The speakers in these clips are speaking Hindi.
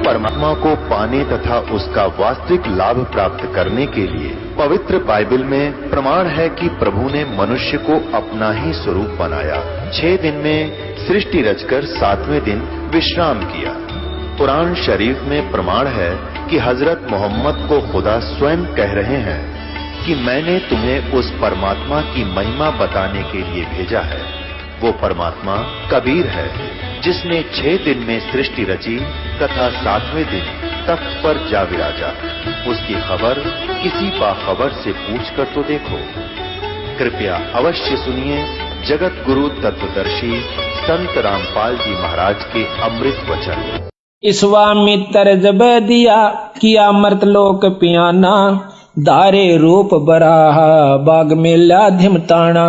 परमात्मा को पाने तथा उसका वास्तविक लाभ प्राप्त करने के लिए पवित्र बाइबल में प्रमाण है कि प्रभु ने मनुष्य को अपना ही स्वरूप बनाया। 6 दिन में सृष्टि रचकर 7वें दिन विश्राम किया। कुरान शरीफ में प्रमाण है कि हजरत मोहम्मद को खुदा स्वयं कह रहे हैं कि मैंने तुम्हें उस परमात्मा की महिमा बताने के लिए भेजा है। वो परमात्मा कबीर है जिसने 6 दिन में सृष्टि रची तथा 7वें दिन तख्त पर जा विराजा। उसकी खबर किसी बाखबर से पूछकर तो देखो। कृपया अवश्य सुनिए जगत गुरु तत्वदर्शी संत रामपाल जी महाराज के अमृत वचन। विश्वामित्र जब दिया किया मर्तलोक पियाना, धारे रूप बराहा बाग मेला धिमताना।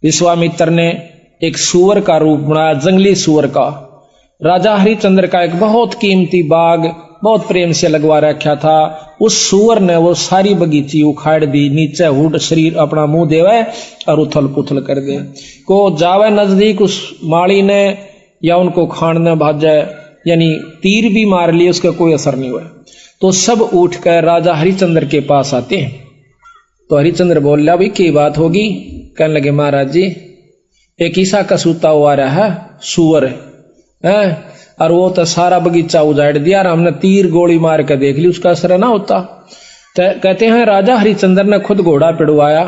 विश्वामित्र ने एक सूअर का रूप बनाया, जंगली सूअर का। राजा हरिश्चंद्र का एक बहुत कीमती बाग बहुत प्रेम से लगवा रखा था। उस सूअर ने वो सारी बगीची उखाड़ दी, नीचे हुड शरीर अपना मुंह देवे और उथल पुथल कर दे। को जावे नजदीक उस माली ने या उनको खाने भाजे, यानी तीर भी मार लिए, उसका कोई असर नहीं हुआ। तो सब उठकर राजा हरिश्चंद्र के पास आते हैं। तो हरिश्चंद्र बोल रहा, भाई क्या बात होगी? कहने लगे, महाराज जी एक ईसा का सूता हुआ रहा है सूअर है, और वो तो सारा बगीचा उजाड़ दिया और हमने तीर गोली मार के देख ली, उसका असर ना होता। कहते हैं राजा हरिश्चंद्र ने खुद घोड़ा पिड़वाया,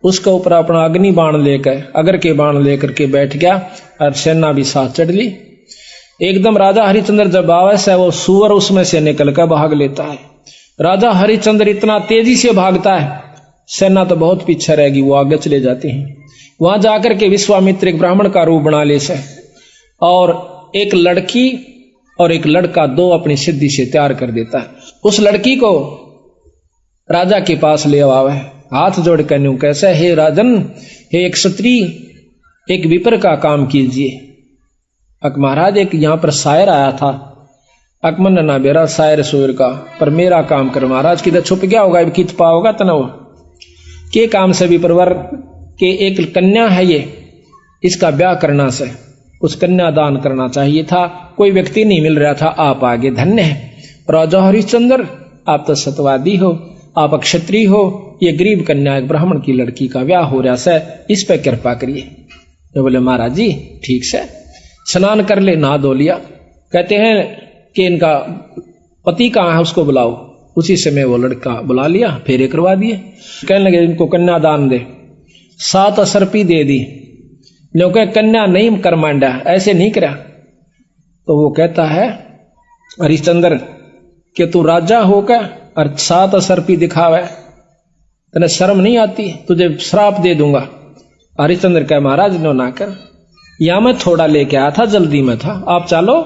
उसके ऊपर अपना अग्नि बाण लेकर अगर के बाण लेकर के बैठ गया और सेना भी साथ चढ़ ली। एकदम राजा हरिश्चंद्र जब आवास है वो सूअर उसमें से निकल कर भाग लेता है। राजा हरिश्चंद्र इतना तेजी से भागता है, सेना तो बहुत पीछे रहेगी, वो आगे चले जाते हैं। वहां जाकर के विश्वामित्र एक ब्राह्मण का रूप बना ले से, और एक लड़की और एक लड़का दो अपनी सिद्धि से तैयार कर देता है। उस लड़की को राजा के पास ले आवे, हाथ जोड़ कर न्यू कैसे, हे राजन, हे एक क्षत्रि, एक विपर का काम कीजिए। महाराज एक यहाँ पर शायर आया था, अकमन ना बेरा शायर सूर का, पर मेरा काम कर महाराज। किधर छुप गया होगा, कित पाओगा तनव के काम से भी परवर के एक कन्या है ये, इसका ब्याह करना से उस कन्या दान करना चाहिए था, कोई व्यक्ति नहीं मिल रहा था, आप आगे धन्य है। राजा हरिश्चंद्र आप तो सतवादी हो, आप क्षत्रिय हो, ये गरीब कन्या एक ब्राह्मण की लड़की का ब्याह हो रहा है, इस पे कृपा करिए। तो बोले महाराज जी ठीक से स्नान कर ले, नहा धो लिया। कहते हैं कि इनका पति कहाँ है, उसको बुलाओ। उसी समय वो लड़का बुला लिया, फेरे करवा दिए। कहने लगे इनको कन्या दान दे, 7 असरपी दे दी। क्योंकि कन्या नहीं कर मांडा, ऐसे नहीं करा। तो वो कहता है हरिश्चंद्र कि तू राजा होकर और 7 असरपी दिखावे, तने शर्म नहीं आती, तुझे श्राप दे दूंगा। हरिश्चंद्र कह महाराज नो ना कर, या मैं थोड़ा लेके आया था, जल्दी में था, आप चलो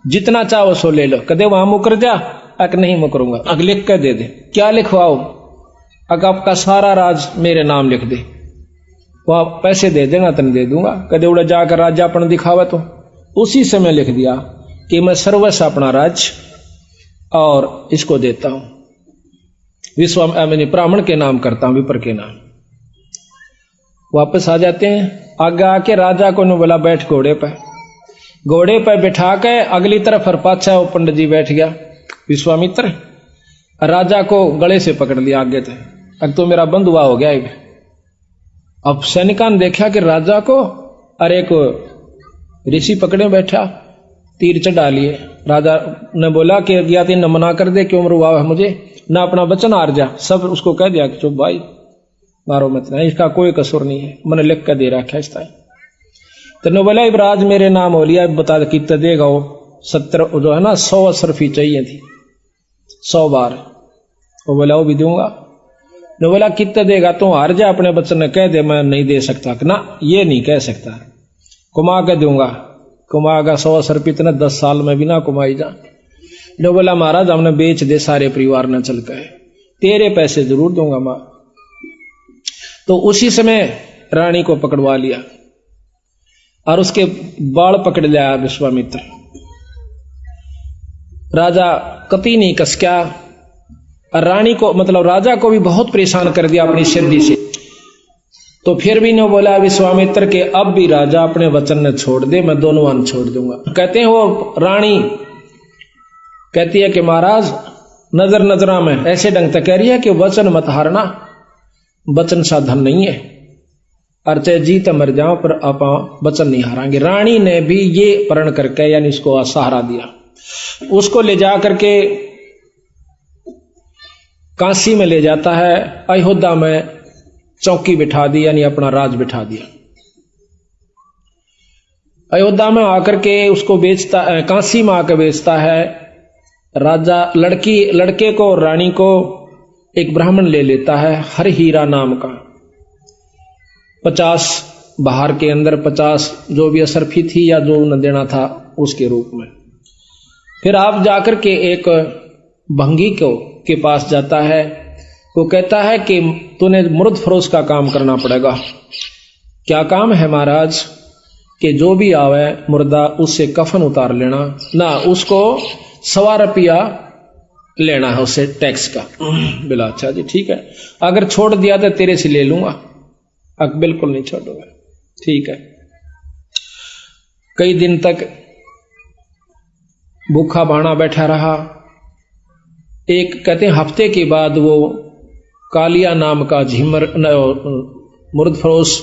जितना चाहो सो ले लो। कदे वहां मुकर जा, अक नहीं मुकरूंगा, अग लिख कर दे दे। क्या लिखवाओ? अग आपका सारा राज मेरे नाम लिख दे, वह पैसे दे देना तन दे दूंगा। कदे उड़ा जाकर राजापन दिखावा। तो उसी समय लिख दिया कि मैं सर्वस्व अपना राज और इसको देता हूं, ब्राह्मण के नाम करता हूं, विपर के नाम। वापस आ जाते हैं, आगे आके राजा को ने बोला बैठ घोड़े पे। घोड़े पे बिठा के अगली तरफ और पाछा वो पंडित जी बैठ गया विश्वामित्र। राजा को गले से पकड़ लिया आगे थे, अब तो मेरा बंधुआ हो गया। अब सैनिका ने देखा कि राजा को अरे एक ऋषि पकड़े बैठा, तीर चढ़ा लिए। राजा ने बोला कि या तीन मना कर दे, क्यों मरुआ है मुझे, ना अपना वचन हार जा। सब उसको कह दिया कि चुप भाई, मारो मत, नहीं इसका कोई कसूर नहीं है, मैंने लिख कर दे रखा है। तो ने बोला इब्राज मेरे नाम हो लिया, बता दे कितना देगा वो। 70 जो है ना 100 असरफी चाहिए थी, 100 बार। वो बोला वो भी दूंगा। ने बोला कितना देगा? तो हार जा, अपने बच्चन ने कह दे मैं नहीं दे सकता। ना ये नहीं कह सकता, कुमा के दूंगा। कुमागा 100 असरफी तो 10 साल में भी ना कुमाई जा। ने बोला महाराज हमने बेच दे सारे परिवार ने चल कर, तेरे पैसे जरूर दूंगा मां। तो उसी समय रानी को पकड़वा लिया और उसके बाल पकड़ लिया विश्वामित्र। राजा कति नहीं कसक्या, और रानी को मतलब राजा को भी बहुत परेशान कर दिया अपनी सिद्धि से। तो फिर भी ने बोला विश्वामित्र के अब भी राजा अपने वचन ने छोड़ दे, मैं दोनों वन छोड़ दूंगा। कहते हैं वो रानी कहती है कि महाराज नजर नजरा में ऐसे ढंग तक कह रही है कि वचन मत हारना, वचन सा धन नहीं है, और चाहे जीत मर जाओ पर आप वचन नहीं हारांगे। रानी ने भी ये प्रण करके यानी इसको सहारा दिया। उसको ले जा करके काशी में ले जाता है, अयोध्या में चौकी बिठा दी यानी अपना राज बिठा दिया। अयोध्या में आकर के उसको बेचता, काशी में आकर बेचता है। राजा लड़के को और रानी को एक ब्राह्मण ले लेता है, हर हीरा नाम का। 50 बाहर के अंदर 50 जो भी असरफी थी या जो उन्हें देना था उसके रूप में। फिर आप जाकर के एक भंगी के पास जाता है। वो कहता है कि तूने मुर्द फरोश का काम करना पड़ेगा। क्या काम है महाराज? कि जो भी आवे मुर्दा उससे कफन उतार लेना ना, उसको 1.25 रुपया लेना है उससे टैक्स का। बोला अच्छा जी ठीक है, अगर छोड़ दिया तो तेरे से ले लूंगा। बिल्कुल नहीं छोड़ूंगा, ठीक है। कई दिन तक भूखा बाणा बैठा रहा। एक कहते हैं हफ्ते के बाद वो कालिया नाम का झिमर मुर्द फरोश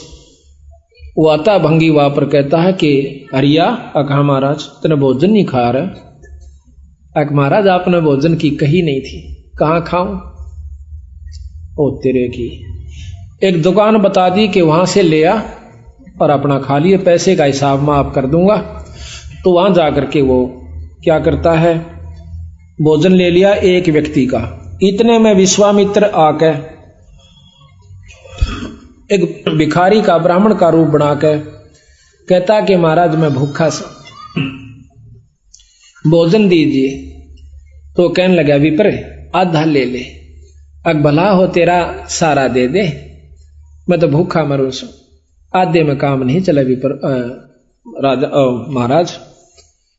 वो आता भंगी वहां पर, कहता है कि हरिया अका महाराज तूने भोजन नहीं खा रहा। महाराज आपने भोजन की कही नहीं थी, कहाँ खाऊं? ओ तेरे की, एक दुकान बता दी कि वहां से ले आ और अपना खा लिए, पैसे का हिसाब मैं आप कर दूंगा। तो वहां जाकर के वो क्या करता है, भोजन ले लिया एक व्यक्ति का। इतने में विश्वामित्र आके एक भिखारी का ब्राह्मण का रूप बनाकर कहता कि महाराज मैं भूखा सा, भोजन दीजिए। तो कहने लगा विप्र आधा ले ले, भला हो तेरा सारा दे दे, मैं तो भूखा मरू सू, आधे में काम नहीं चला विप्र राजा महाराज।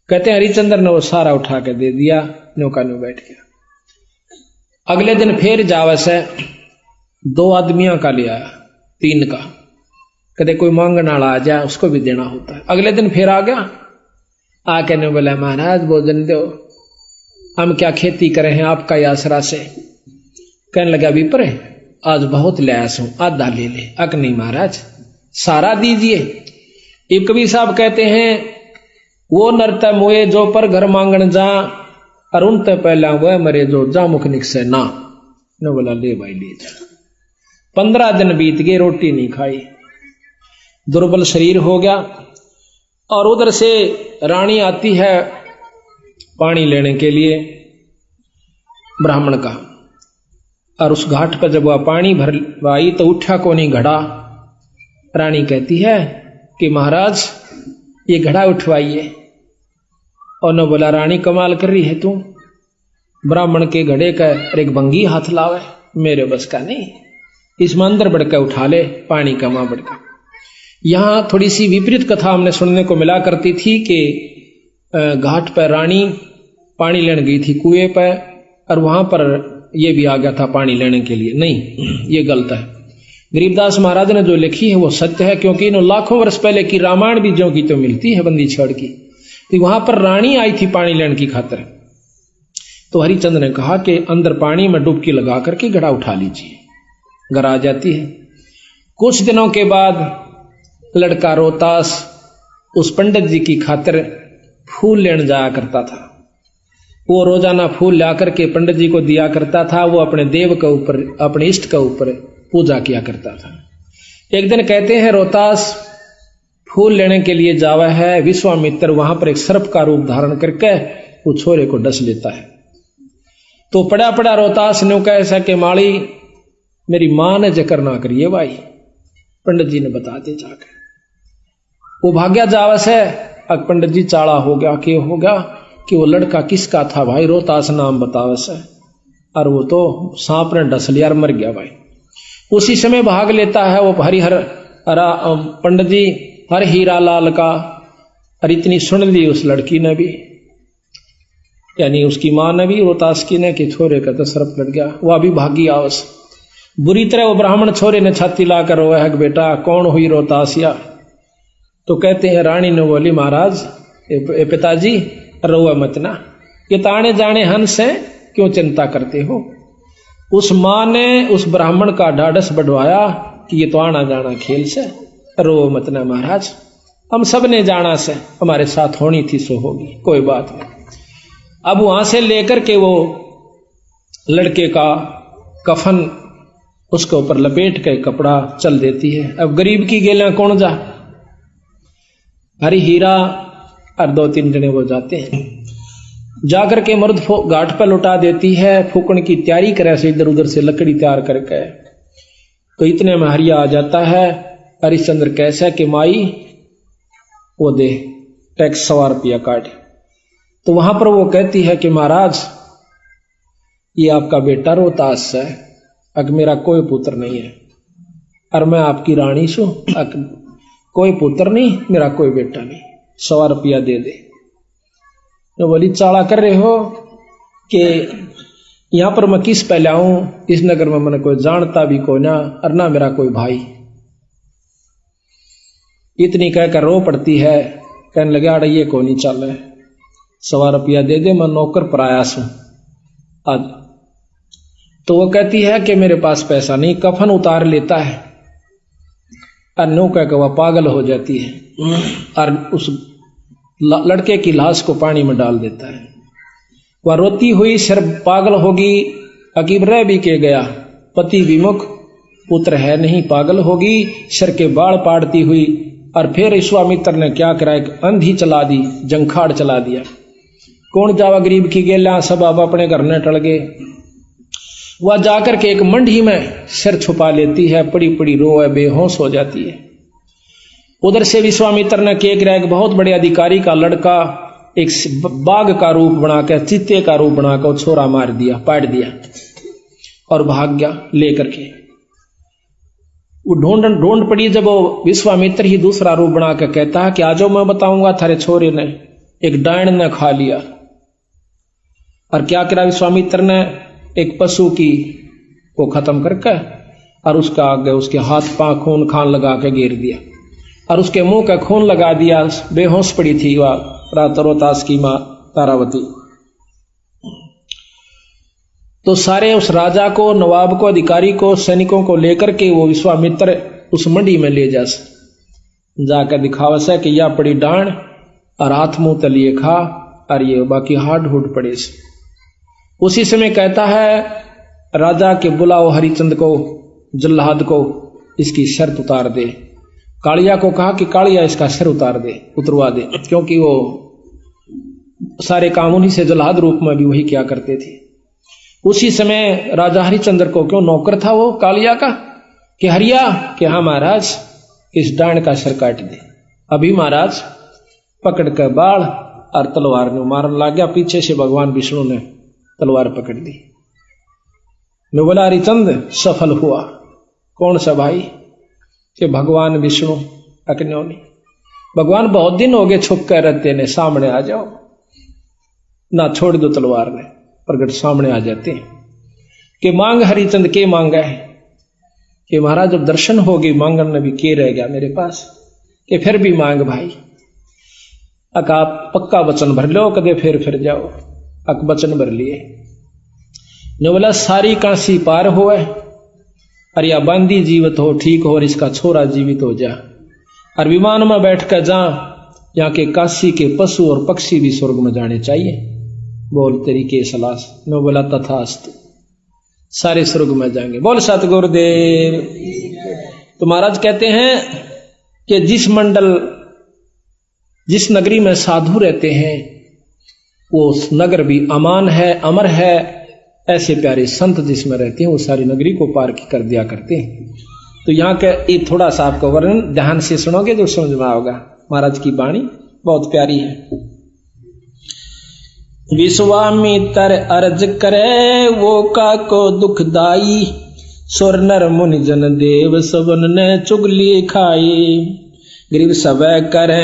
कहते हैं हरिचंद्र ने वो सारा उठा के दे दिया, नौका न्यू बैठ गया। अगले दिन फिर जावस है, 2 आदमियों का लिया, 3 का। कदे कोई मांगने वाला आ जाए उसको भी देना होता है। अगले दिन फिर आ गया, आके ने बोला महाराज भोजन दो, हम क्या खेती करे हैं आपका आसरा से। कहने लगा विप्र आज बहुत लयास हूं, आधा ले ले। नहीं महाराज सारा दीजिए। एक कवि साहब कहते हैं वो नरता मोए जो पर घर मांगन जा, अरुण ते पहला वह मरे जो जा मुख निकसे ना। ने बोला ले भाई ले जा। 15 दिन बीत गए, रोटी नहीं खाई, दुर्बल शरीर हो गया। और उधर से रानी आती है पानी लेने के लिए ब्राह्मण का, और उस घाट पर जब वह पानी भरवाई तो उठा को नहीं घड़ा। रानी कहती है कि महाराज ये घड़ा उठवाइए। और न बोला रानी कमाल कर रही है तू, ब्राह्मण के घड़े का एक भंगी हाथ लावे, मेरे बस का नहीं, इसमें अंदर बढ़कर उठा ले पानी का मां बढ़कर। यहां थोड़ी सी विपरीत कथा हमने सुनने को मिला करती थी कि घाट पर रानी पानी लेने गई थी कुएं पर, और वहां पर यह भी आ गया था पानी लेने के लिए। नहीं, ये गलत है। गरीबदास महाराज ने जो लिखी है वो सत्य है, क्योंकि इन लाखों वर्ष पहले की रामायण भी जो की तो मिलती है बंदी छड़ की। तो वहां पर रानी आई थी पानी लेने की खातिर। तो हरिचंद ने कहा कि अंदर पानी में डुबकी लगा करके घड़ा उठा लीजिए। घर आ जाती है। कुछ दिनों के बाद लड़का रोहतास उस पंडित जी की खातिर फूल लेने जाया करता था। वो रोजाना फूल ला करके पंडित जी को दिया करता था। वो अपने देव के ऊपर, अपने इष्ट के ऊपर पूजा किया करता था। एक दिन कहते हैं रोहतास फूल लेने के लिए जावा है, विश्वामित्र वहां पर एक सर्प का रूप धारण करके वो छोरे को डस लेता है। तो पड़ा पड़ा रोहतास ने कहा ऐसा कि माली मेरी मां ने जिक्र ना करिए भाई, पंडित जी ने बता दिया जाकर। वो भाग्या जावस है। अब पंडित जी चाड़ा हो गया कि हो गया कि वो लड़का किसका था भाई, रोहतास नाम बतावस है, और वो तो सांप ने डस लिया और मर गया भाई। उसी समय भाग लेता है वो हरिहर पंडित जी हर हीरा लाल का, और इतनी सुन ली उस लड़की ने भी, यानी उसकी मां ने भी, रोहतास की ने, कि छोरे का तो सर्प लड़ गया। वह भी भागी आवस। बुरी तरह वो ब्राह्मण छोरे ने छाती लाकर रोया है, बेटा कौन हुई रोहतासिया। तो कहते हैं रानी ने बोली महाराज पिताजी रोआ मत ना, कि ताने जाने हंस है, क्यों चिंता करते हो। उस माँ ने उस ब्राह्मण का ढाढ़स बढ़वाया कि ये तो आना जाना खेल से, रो मत ना महाराज, हम सब ने जाना से, हमारे साथ होनी थी सो होगी, कोई बात नहीं। अब वहां से लेकर के वो लड़के का कफन उसके ऊपर लपेट के कपड़ा चल देती है। अब गरीब की गेला कौन जा, हरी हीरा और 2-3 जने वो जाते हैं, जाकर के मर्द घाट पर लुटा देती है। फूकण की तैयारी करे से इधर उधर से लकड़ी तैयार करके, तो इतने में हरिया आ जाता है। हरिश्चंद्र कैसा कि माई वो दे टैक्स 100 रुपया काट। तो वहां पर वो कहती है कि महाराज ये आपका बेटा रोहतास है, अग मेरा कोई पुत्र नहीं है, और मैं आपकी रानी सू, कोई पुत्र नहीं, मेरा कोई बेटा नहीं, 100 रुपया दे दे। तो बोली चाला कर रहे हो कि यहां पर मैं किस पे लाऊं, इस नगर में मैंने कोई जानता भी को ना, और ना मेरा कोई भाई। इतनी कहकर रो पड़ती है, कहने लगे अड़ ये को नहीं चल रहा, 100 रुपया दे दे, मैं नौकर पर आया हूं आज। तो वो कहती है कि मेरे पास पैसा नहीं, कफन उतार लेता है और नो कहकर वह पागल हो जाती है और उस लड़के की लाश को पानी में डाल देता है। वह रोती हुई सिर पागल होगी, अकीब रह भी के गया, पति विमुख, पुत्र है नहीं, पागल होगी, सिर के बाल पाड़ती हुई। और फिर विश्वामित्र ने क्या करा, एक अंधी चला दी, जंखाड़ चला दिया। कौन जावा गरीब की गेला, सब अब अपने घर ने टल गए। वह जाकर के एक मंडी में सिर छुपा लेती है, पड़ी पड़ी रोए, बेहोश हो जाती है। उधर से विश्वामित्र ने क्या करा, एक बहुत बड़े अधिकारी का लड़का एक बाघ का रूप बनाकर, चीते का रूप बनाकर छोरा मार दिया, पाट दिया और भाग गया लेकर के। वो ढूंढ पड़ी, जब वो विश्वामित्र ही दूसरा रूप बना के कहता है कि आजो मैं बताऊंगा थारे छोरे ने एक डायन ने खा लिया। और क्या करा विश्वामित्र ने, एक पशु की को खत्म करके और उसका आगे उसके हाथ पांव खून खान लगा के घेर दिया और उसके मुंह का खून लगा दिया। बेहोश पड़ी थी वह रोहतास की मां तारावती। तो सारे उस राजा को, नवाब को, अधिकारी को, सैनिकों को लेकर के वो विश्वामित्र उस मंडी में ले जाकर दिखावा से कि यह पड़ी डांड और हाथ मुंह तलिए खा और ये बाकी हाड हुड पड़े। उसी समय कहता है राजा के बुलाओ हरिचंद को, जल्लाद को, इसकी शर्त उतार दे। कालिया को कहा कि कालिया इसका सिर उतरवा दे, क्योंकि वो सारे काम उन्हीं से, जल्लाद रूप में भी वही क्या करते थे। उसी समय राजा हरिचंद्र को, क्यों नौकर था वो कालिया का, कि हरिया कि हाँ महाराज इस डांड का सिर काट दे। अभी महाराज पकड़ कर बाढ़ और तलवार ने मारने लग गया। पीछे से भगवान विष्णु ने तलवार पकड़ दी। मैं बोला हरिचंद सफल हुआ। कौन सा भाई, कि भगवान विष्णु अग्नि। भगवान बहुत दिन हो गए छुप कर रहते ने, सामने आ जाओ ना, छोड़ दो तलवार ने, प्रगट सामने आ जाते हैं। कि मांग हरिचंद के मांगा है, कि महाराज जब दर्शन हो गए मांगन ने भी के रह गया मेरे पास, कि फिर भी मांग भाई। अक आप पक्का वचन भर लो, कदे फिर जाओ। अक वचन भर लिए। ने बोला सारी काशी पार होए और या बांदी जीवित हो, ठीक हो, और इसका छोरा जीवित हो जा, और विमान में बैठ कर जा, यहाँ के काशी के पशु और पक्षी भी स्वर्ग में जाने चाहिए। बोल तेरी के सलाह। मैं बोला तथास्तु, सारे स्वर्ग में जाएंगे। बोल सतगुरुदेव। तो महाराज कहते हैं कि जिस नगरी में साधु रहते हैं वो नगर भी अमान है, अमर है। ऐसे प्यारे संत जिसमें रहते हैं वो सारी नगरी को पार कर दिया करते हैं। तो यहाँ का ये थोड़ा सा आपको वर्णन ध्यान से सुनोगे तो समझ में आओगा। महाराज की वाणी बहुत प्यारी है। विश्वामित्र अर्ज करे वो का को दुखदाई, सुर नर मुनि जन देव सबन ने चुगली खाई। गरीब सब करे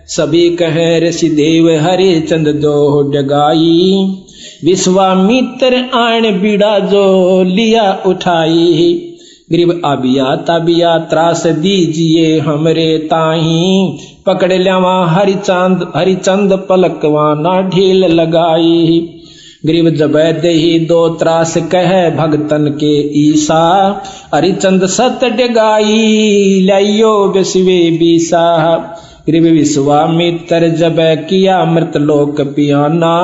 सभी कहे ऋषि देव, हरे चंद दो डगाई। विश्वामित्र आण बीड़ा जो लिया उठाई। गरीब आबिया तबिया त्रास दीजिए हमरे ताही। पकड़ ल्यावा हरिचंद पलकवा ना ढील लगाई। गरीब जब दही दो त्रास कह भगतन के ईसा, हरिचंद सत डगाई लाइयो विश्वे बीसा। गरीब विश्वामित्र जब किया मृत लोक पियाना,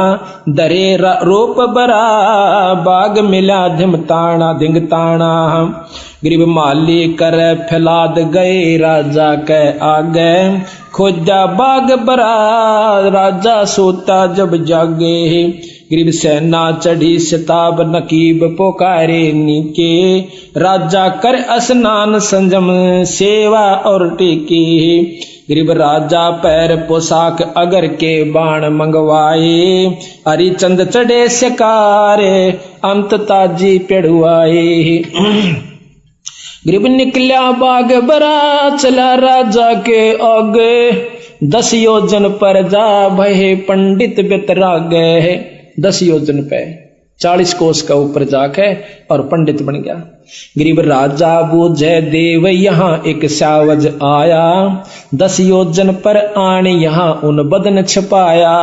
दरे रूप बरा बाग मिला धिमताना धिंगताना। गरीब माली कर फैलाद गए राजा के आगे, खोजा बाग बरा राजा सोता जब जागे। गरीब सेना चढ़ी शताब नकीब पुकारे नीके, राजा कर स्नान संजम सेवा और टेके। गरीब राजा पैर पोशाक अगर के बाण मंगवाए, हरिचंद चढ़े शिकारे अंत ताजी पेड़ुआए। गरीब निकला बाग बरा चला राजा के आगे, 10 योजन पर जा भये पंडित बितरागे। 10 योजन पे 40 कोस का ऊपर जाके और पंडित बन गया। गरीब राजा बूझे देव यहाँ एक सावज आया, 10 योजन पर आने यहाँ उन बदन छपाया।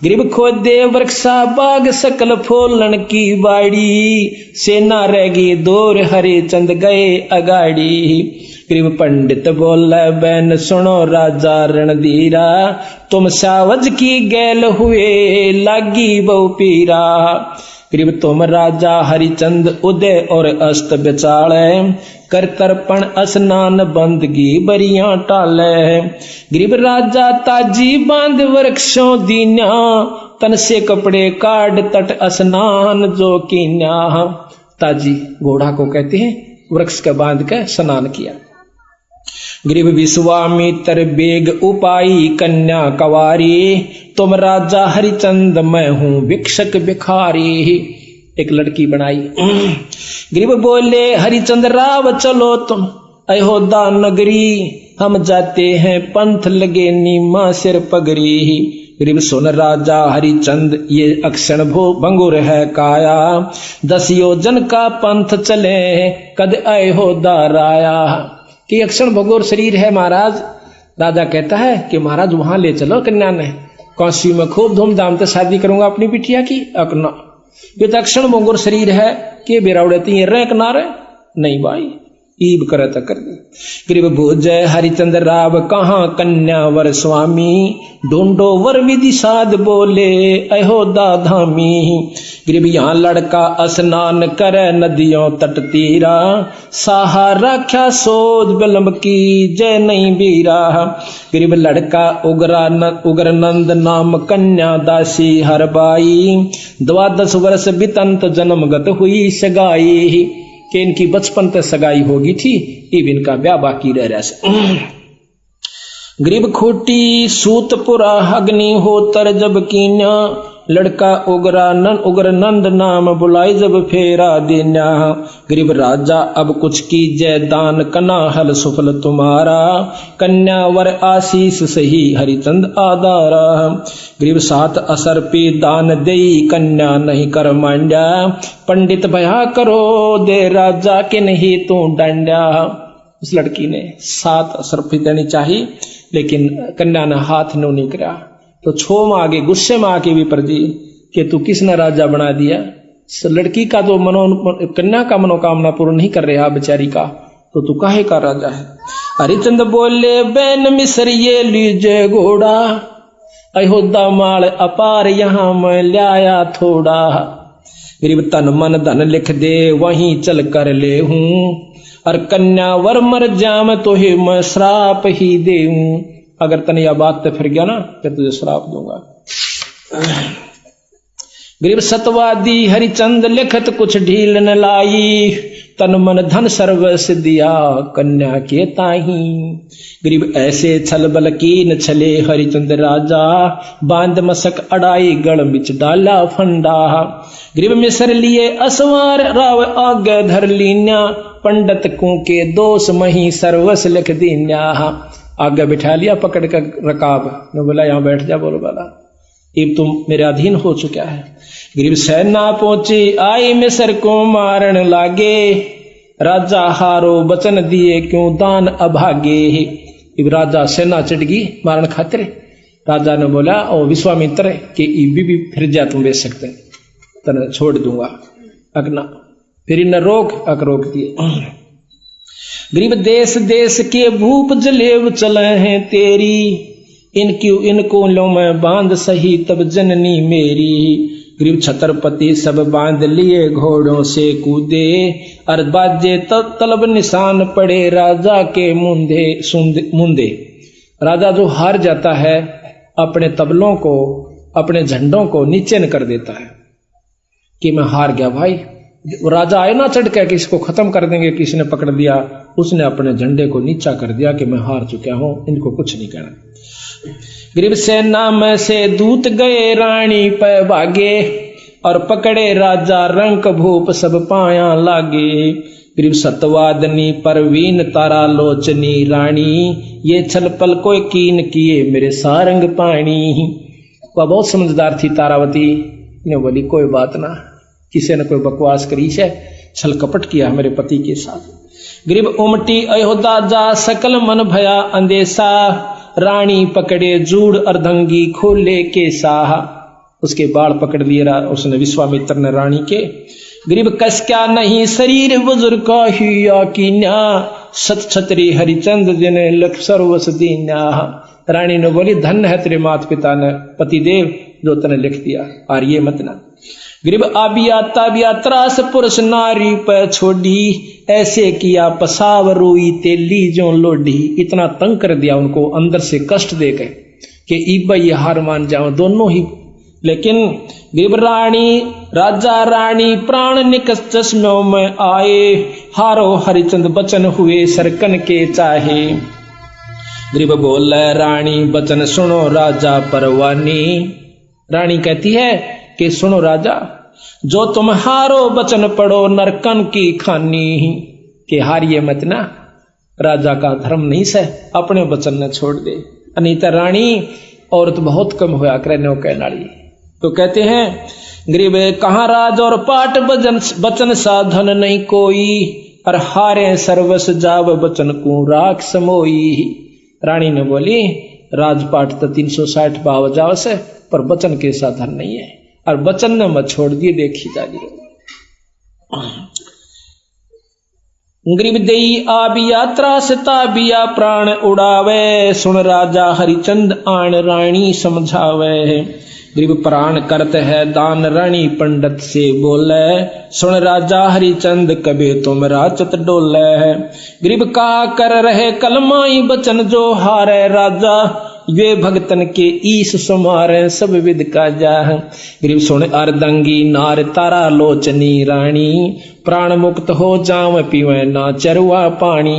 गरीब खोदे वृक्षा बाग सकल फूलन की बाड़ी, सेना रहेगी दूर हरिचंद गए अगाड़ी। गरीब पंडित बोले बैन सुनो राजा रणधीरा, तुम सावज की गैल हुए लागी बहु पीरा। गरीब तुम राजा हरिचंद उदय और अस्त बेचाले, कर तर्पण स्नान बंदगी बरियां टाले। गरीब राजा ताजी बांध वृक्षों दीन्या, तन से कपड़े काट तट स्नान जो कीन्या। ताजी घोड़ा को कहते हैं, वृक्ष का बांध के स्नान किया। गरीब विश्वामित्र बेग उपाई कन्या कवारी, तुम राजा हरिचंद मैं हूं भिक्षक भिखारी। एक लड़की बनाई। गरीब बोले हरिचंद राव चलो तुम अयोध्या नगरी, हम जाते हैं पंथ लगे नीमा सिर पगरी। गरीब सुन राजा हरिचंद ये अक्षण भंगुर है काया, 10 योजन का पंथ चले कद अयोध्या राया। कि अक्षण भंगुर शरीर है महाराज। राजा कहता है कि महाराज वहां ले चलो कन्या ने, काशी में खूब धूमधाम से शादी करूंगा अपनी बिटिया की। अकना ये तो अक्षण भंगुर शरीर है कि बेराउड़ती रे किनारे नहीं भाई, ईब करे तो कर दी। गरीब भोजय हरिचंद राव कहाँ कन्या वर स्वामी, ढूंढो वर विधि साध बोले अयोध्या धामी। गरीब यहाँ लड़का स्नान करे नदियों तट तीरा, साहा राख्या सोच बिलम्ब की जय नहीं बीरा। गरीब लड़का उग्र नंद नाम कन्या दासी हर बाई, 12 वर्ष बितंत जन्मगत हुई सगाई। कि इनकी बचपन तक सगाई होगी थी, अब इनका ब्याह बाकी रह रहा। गरीब खोटी सूतपुरा अग्नि होतर जब कीन्या, लड़का उग्र नंद नाम बुलाई जब फेरा देन्या। गरीब राजा अब कुछ कीजय दान कना हल सुफल तुम्हारा, कन्या वर आशीष सही हरिचंद आधारा। गरीब 7 असर पे दान देई कन्या नहीं कर मांड्या, पंडित भया करो दे राजा के नहीं तू डांड्या। उस लड़की ने 7 असर पे देनी चाहिए, लेकिन कन्या ने हाथ नहीं करा। तो छोम आगे गुस्से में आके भी पर जी कि तू किसने राजा बना दिया। लड़की का तो कन्या का मनोकामना पूर्ण नहीं कर रहा बेचारी का, तो तू काहे का राजा है। हरिचंद बोले बैन मिसरिये लीजे घोड़ा, अयोध्या माल अपार यहाँ मैं लाया थोड़ा। गरीब तन मन धन लिख दे वहीं चल कर ले हूं, और कन्या वर मर जाम तो ही मैं श्राप ही दे हूं। अगर तने यह बात तो फिर गया ना तो तुझे श्राप दूंगा। गरीब सतवादी हरिचंद लिखत कुछ ढील न लाई, तन मन धन सर्वस दिया कन्या के ताही। गरीब ऐसे छल बल कीन छले हरिचंद राजा, बांध मसक अड़ाई गढ़ बिच डाला फंडा। गरीब मिसर लिए असवार राव आगे धर लीन्या, पंडित को के दोष मही सर्वस लिख दीन्या। आगे बिठा लिया पकड़ कर रकाब ने बोला यहाँ बैठ जा। बोलो वाला अब तुम मेरे अधीन हो चुका है। गरीब सेना पहुंची आई मिसर को मारन लागे, राजा हारो वचन दिए क्यों दान अभागे। इब राजा सेना चढ़गी मारन खातिर। राजा ने बोला ओ विश्वामित्र के इबी भी फिर जा तुम बेच सकते। तने छोड़ दूंगा। अगना फिर न रोक अक रोक दिए। गरीब देश देश के भूप जलेब चले हैं तेरी, इनको लो मैं बांध सही तब जननी मेरी। गरीब छत्रपति सब बांध लिए घोड़ों से कूदे, और बाजे तलब निशान पड़े राजा के मुंदे। राजा जो हार जाता है अपने तबलों को, अपने झंडों को नीचे न कर देता है कि मैं हार गया भाई। राजा आए ना चढ़ के किसी को खत्म कर देंगे, किसी ने पकड़ दिया, उसने अपने झंडे को नीचा कर दिया कि मैं हार चुका हूं, इनको कुछ नहीं कहना। गरीब सेना में से दूत गए रानी पे भागे, और पकड़े राजा रंक भूप सब पाया लागे। गरीब सतवादनी परवीन तारा लोचनी रानी, ये छल पल कोई कीन किए मेरे सारंग पानी। वह बहुत समझदार थी तारावती ने बोली कोई बात ना, किसी ने कोई बकवास करी है, छल कपट किया मेरे पति के साथ। गरीब उमटी अयोध्या जा सकल मन भया अंदेशा, रानी पकड़े जूड़ अर्धंगी खोले के साह। उसके बाल पकड़ लिए उसने विश्वामित्र ने रानी के। गरीब कस क्या नहीं शरीर बुजुर्ग का हिया कीन्या, सत छतरी हरिचंद जिने लख सर्वस दीन्या। रानी ने बोली धन्य है तेरे माता पिता ने पतिदेव जो तने लिख दिया, और ये मत ना। गरीब आबिया ताबिया त्रास पुरुष नारी पर छोड़ी, ऐसे किया पसाव रोई तेली जो लोडी। इतना तंग कर दिया उनको, अंदर से कष्ट दे गए कि इब्बा ये हार मान जाओ दोनों ही। लेकिन गरीब रानी राजा रानी प्राण निकस चश्मों में आए, हारो हरिचंद बचन हुए सरकन के चाहे। गरीब बोल रानी बचन सुनो राजा परवानी। रानी कहती है कि सुनो राजा, जो तुम हारो बचन पढ़ो नरकन की खानी। के हारिए मत ना, राजा का धर्म नहीं से अपने बचन न छोड़ दे। अनीता रानी औरत बहुत कम होया करे नो कहनाड़ी। तो कहते हैं गरीब कहाँ राज और पाट बचन साधन नहीं कोई, और हारे सर्वस जाव बचन को राख समोई। रानी ने बोली राजपाट तो 360 पाव जाव से, पर बचन के साधन नहीं है, और बचन ने मत छोड़ दिए। देखी जागी गरीब देई आबिया त्रास ताबिया प्राण उड़ावे, सुन राजा हरिचंद आन रानी समझावे। गरीब प्राण करत है दान रानी पंडित से बोले, सुन राजा हरिचंद कबे तुम राचत डोले। गरीब कहा कर रहे कलमाई बचन जो हारे राजा, ये भगतन के ईश समारे सब विद का जा। गरीब सुन अर्दंगी नार तारा लोचनी रानी, प्राण मुक्त हो जाव पीवे ना चरवा पानी।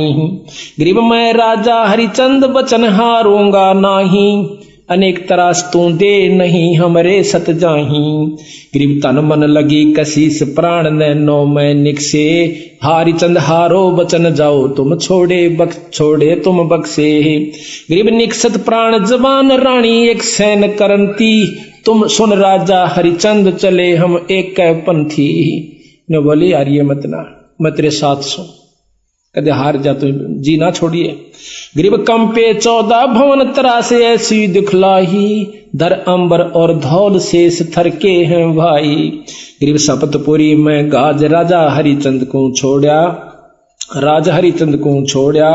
गरीब मैं राजा हरिचंद बचन हारूंगा नाही, अनेक तरास तू दे नहीं हमरे सत जाही। गरीब तन मन लगी कशीस प्राण नैनो में निकसे, हरिचंद हारो बचन जाओ तुम छोड़े तुम बक्से। गरीब निकसत प्राण जबान रानी एक सैन करंती, तुम सुन राजा हरिचंद चले हम एक पंथी। ने बोली यार ये मत ना, मैं तेरे साथ सो, कदे हार जा तो जी ना छोड़िए। गरीब कंपे 14 भवन तरासे ऐसी दिखलाही, धर अंबर और धौल शेष थर के हैं भाई। गरीब सपतपुरी में गाज राजा हरिचंद को छोड़ा, राजा हरिचंद को छोड़ा,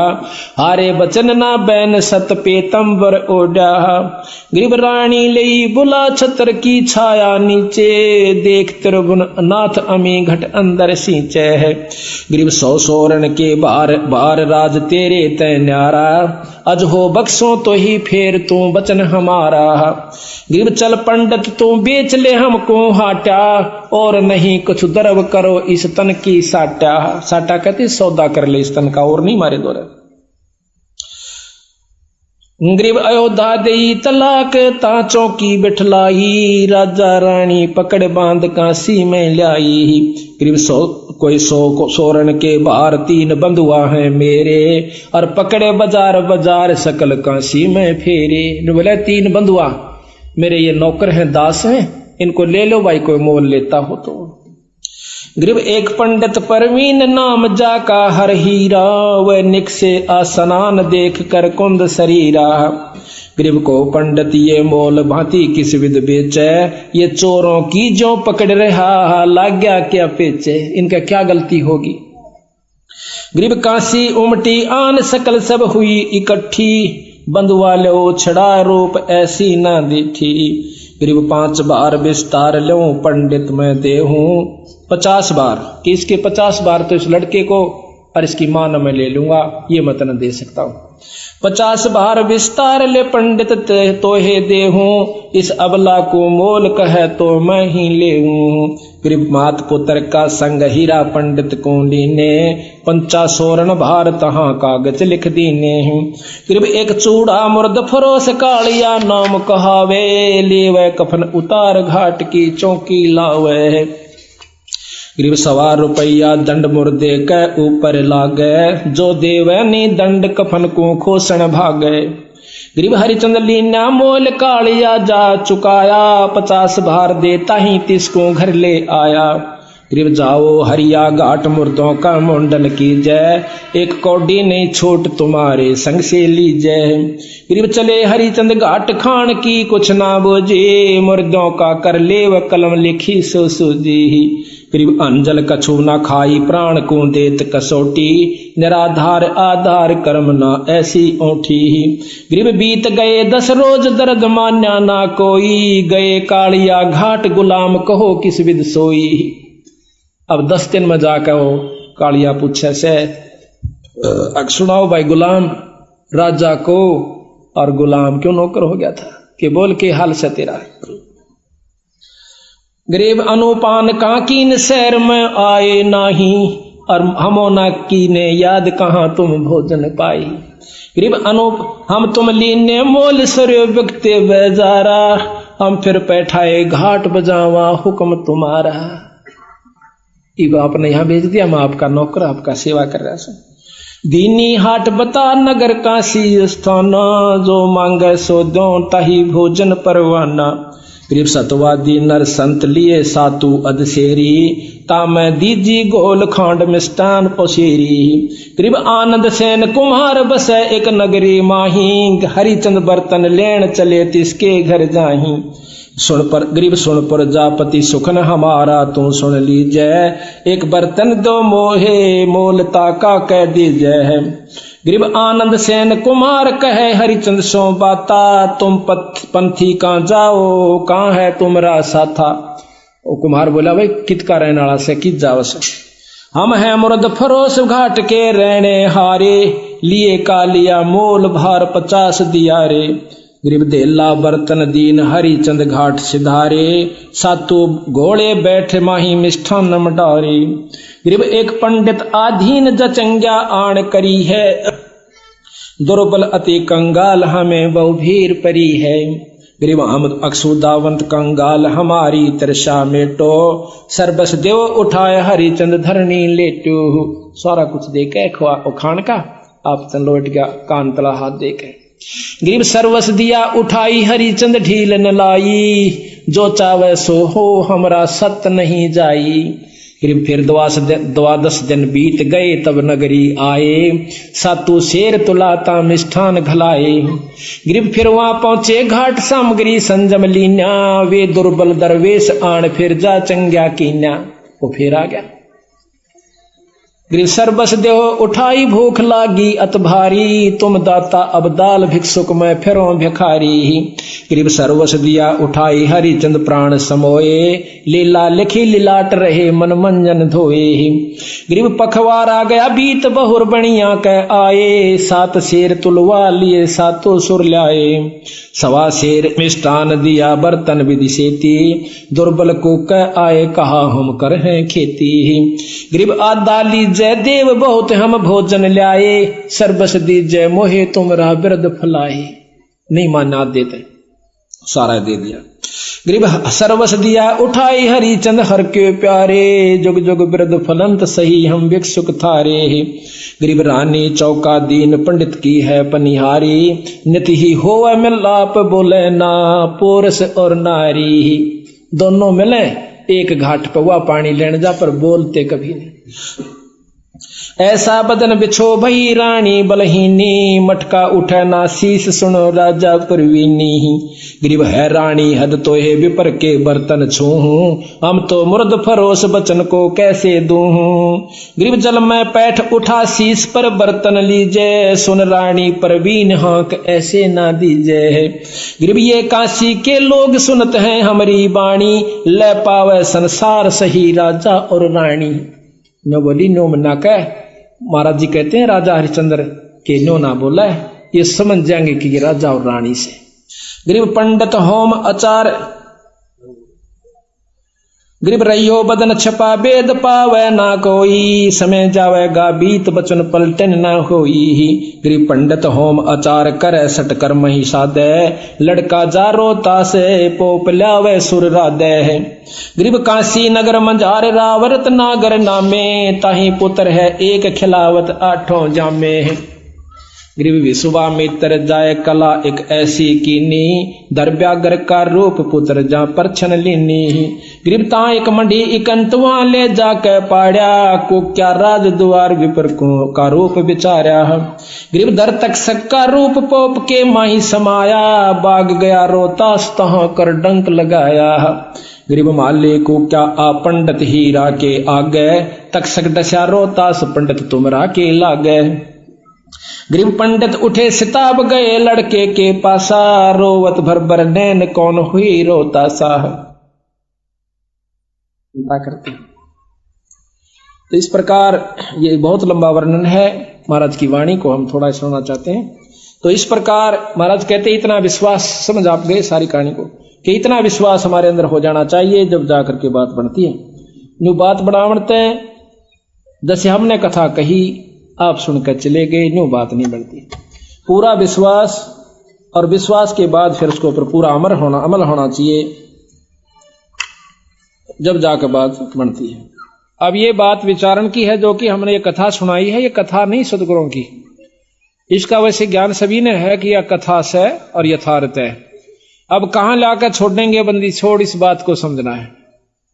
हारे बचन ना बैन सत पेतंबर ओढ़ा। गरीब रानी लई बुला छतर की छाया नीचे, देख त्रिभुवन नाथ अमी घट अंदर सींचे है। गरीब 100 सोरण के बार राज तेरे तय न्यारा, अज हो बक्सों तो ही फेर तू बचन हमारा। गरीब चल पंडित तू बेच ले हमको हाटा, और नहीं कुछ दरब करो इस तन की साटा। साटा कहते सौदा कर ले इस तन का, और नहीं मारे दौरे। गरीब अयोध्या देई तलाक ता चौकी बिठलाई, राजा रानी पकड़ बांध काशी में लाई। गरीब 100 सोरण के बार 3 बंधुआ हैं मेरे, और पकड़े बाजार सकल काशी में फेरे। बोले 3 बंधुआ मेरे ये नौकर हैं, दास हैं, इनको ले लो भाई, कोई मोल लेता हो तो। गरीब एक पंडित परवीन नाम जाका हर हीरा, वह निक से आसनान देख कर कुंद शरीरा। गरीब को पंडित ये मोल भांति किस विध बेचे, ये चोरों की जो पकड़ रहा लाग गया क्या पेचे। इनका क्या गलती होगी। गरीब काशी उमटी आन सकल सब हुई इकट्ठी, बंधुआ लो छड़ा रूप ऐसी ना देखी। गरीब 5 बार विस्तार लो पंडित मैं देहूं 50 बार, कि इसके 50 बार तो इस लड़के को और इसकी मां न मैं ले लूंगा, ये मत न दे सकता हूं। 50 बार विस्तार ले पंडित तो हे देहूं, इस अबला को मोल कहे तो मैं ही लेऊं। गरीब मात पुत्र का संग हीरा पंडित को लीने, 50 सोरण भार तहां कागज लिख दीने। गरीब एक चूड़ा मुर्द फरोस कालिया नाम कहावे, लेवे कफन उतार घाट की चौकी लावे। गरीब 1.25 रुपया दंड मुर्दे के ऊपर लागे, जो देवे नी दंड कफन को खोसन भागे। गरीब हरिचंद लीना मोल कालिया जा चुकाया, 50 भार देता ही तिसको घर ले आया। गरीब जाओ हरिया घाट मुर्दों का मुंडन कीजय, एक कौडी नहीं छोट तुम्हारे संग से लीजय। गरीब चले हरिचंद घाट खान की कुछ ना बोझे, मुर्दों का कर ले व कलम लिखी सो सूझी। गरीब अंजल कछु ना खाई प्राण को देत कसोटी, निराधार आधार कर्म ना ऐसी ओठी। गरीब बीत गए 10 रोज दर्द मान्या ना कोई, गए कालिया घाट गुलाम कहो किस विध सोई। अब 10 दिन में जाकर वो कालिया पूछे से सुनाओ भाई गुलाम, राजा को और गुलाम क्यों नौकर हो गया था, कि बोल के हाल से तेरा। गरीब अनुपान काकीन शहर में आए नाही, और हमोना की ने याद कहाँ तुम भोजन पाई। गरीब अनूप हम तुम लीने मोल सरयो व्यक्ति बेजारा, हम फिर बैठाए घाट बजावा हुक्म तुम्हारा। इब आपने यहाँ भेज दिया, मैं आपका नौकर आपका सेवा कर रहा हूं। दीनी हाट बता नगर काशी स्थाना, जो मांगे सो दो ताही भोजन परवाना। गरीब सतवादी नर संत लिए सातु अधसेरी, तामै दीजी गोल खांड मिष्टान पोसेरी। गरीब आनंद सेन कुम्हार बसे एक नगरी माही, हरिचंद बर्तन लेन चले तिसके घर जाही। सुन पर गरीब सुन पर जापति सुखन हमारा, तू सुन लीजय एक बर्तन दो मोहे मोलता का कह दीजय। गरीब आनंद सेन कुमार कहे हरिचंद सो बाता, तुम पंथी कहाँ जाओ कहाँ है तुमरा साथा। ओ कुमार बोला भाई कित का रहने वाला से कित जाओ से। हम हैं मुर्द फरोस घाट के रहने हारे, लिए कालिया मोल भार 50 दिया रे। गरीब देला बर्तन दीन हरिचंद घाट सिधारे, सातु घोड़े बैठे माही मिष्ठान मडारे। गरीब एक पंडित आधीन जचंग्या आण करी है, दुर्बल अति कंगाल हमें बहु भीर परी है। गरीब हम अक्षुदावंत कंगाल हमारी तरसा मेटो, सर्बस देव उठाए हरिचंद धरनी लेटो। सारा कुछ दे के खान का आप तन लौट गया कान तला हाथ दे के। गरीब सर्वस दिया उठाई हरिचंद ढील न लाई, जो चावे सो हो हमरा सत नहीं जाई। गरीब फिर 12 दिन बीत गए तब नगरी आए, सातु शेर तुलाता मिष्ठान घलाए। गरीब फिर वहां पहुंचे घाट सामग्री संजम लीना, वे दुर्बल दरवेश आण फिर जा चंग्या कीन्या। वो फिर आ गया। गरीब सर्बस देहो उठाई भूख लागी अत भारी, तुम दाता अब दाल भिक्षुक में फिरो भिखारी। गरीब सर्वस दिया उठाई हरिचंद प्राण समोए, लीला लिखी लिलाट रहे मन मंजन धोए। गरीब पखवार आ गया बीत बहुर बणिया के आए, 7 शेर तुलवा लिए सातों सुर लाए। 1.25 शेर मिष्टान दिया बर्तन विधि सेती, दुर्बल को कह आए कहा हम कर हैं खेती। गरीब आदाली जय देव बहुत हम भोजन ल्याए, सर्बस दीजय मोहे तुमरा बिरद फलाए। नहीं माना देते, सारा दे दिया। गरीब सर्वस दिया उठाई हरिचंद हर के प्यारे, जुग जुग बिरद फलंत सही हम भिक्षुक थारे। गरीब रानी चौका दीन पंडित की है पनिहारी, नित ही होवे मिलाप बोले ना पोरस और नारी। दोनों मिले एक घाट पर, वह पानी लेने जा पर बोलते कभी नहीं। ऐसा बदन बिछो भई रानी बलहीनी, मटका उठे ना शीस सुनो राजा परवीनी। गरीब है रानी हद तो है विपर के बर्तन छूहूं, हम तो मुर्द फरोस बचन को कैसे दूहूं। गरीब जल में पैठ उठा शीस पर बर्तन लीजे, सुन रानी परवीन हाँक ऐसे ना दीजे। गरीब ये काशी के लोग सुनत हैं हमारी बाणी, ले पावे संसार सही राजा और रानी। नो बोली नो मना कह, महाराज जी कहते हैं राजा हरिश्चंद्र के नो ना बोला है, ये समझ जाएंगे कि ये राजा और रानी से। गरीब पंडित होम आचार, गरीब रहियो बदन छपा वेद पावे ना कोई, समय जावेगा बीत बचन पलटन ना होई। गरीब पंडित होम आचार करे सट कर मही सादे, लड़का जा रोता से पोप लावे सुर राधे। गरीब काशी नगर मंझार रावरत नागर नामे, ताही पुत्र है एक खिलावत आठों जामे। गरीब विश्वामित्र जाय कला एक ऐसी कीनी, दरब्यागर का रूप पुत्र जा परछन लीनी। गरीब ता एक मंडी इकंतवा ले जाके पाड़या, को क्या राज द्वार विपर को का रूप विचार्या। गरीब दर तक सक्का रूप पोप के माही समाया, बाग गया रोतास तहाँ कर डंक लगाया। गरीब माले को क्या आ पंडित हीरा के आगे, तक सक डसा रोतास पंडित तुमरा के लागे। गरीब पंडित उठे सिताब गए लड़के के पासा, रोवत भर भर नैन कौन हुई रोता सा। करते तो इस प्रकार ये बहुत लंबा वर्णन है, महाराज की वाणी को हम थोड़ा सुनना चाहते हैं। तो इस प्रकार महाराज कहते इतना विश्वास, समझ आप गए सारी कहानी को, कि इतना विश्वास हमारे अंदर हो जाना चाहिए जब जाकर के बात बनती है। न्यू बात बनावते जैसे हमने कथा कही आप सुनकर चले गए, न्यू बात नहीं बनती। पूरा विश्वास, और विश्वास के बाद फिर उसके ऊपर पूरा अमल होना चाहिए, जब जाकर बात बनती है। अब ये बात विचारण की है, जो कि हमने ये कथा सुनाई है, ये कथा नहीं सदगुरुओं की। इसका वैसे ज्ञान सभी ने है कि यह कथा से और यथार्थ है। अब कहां लाकर छोड़ेंगे बंदी, छोड़ इस बात को समझना है।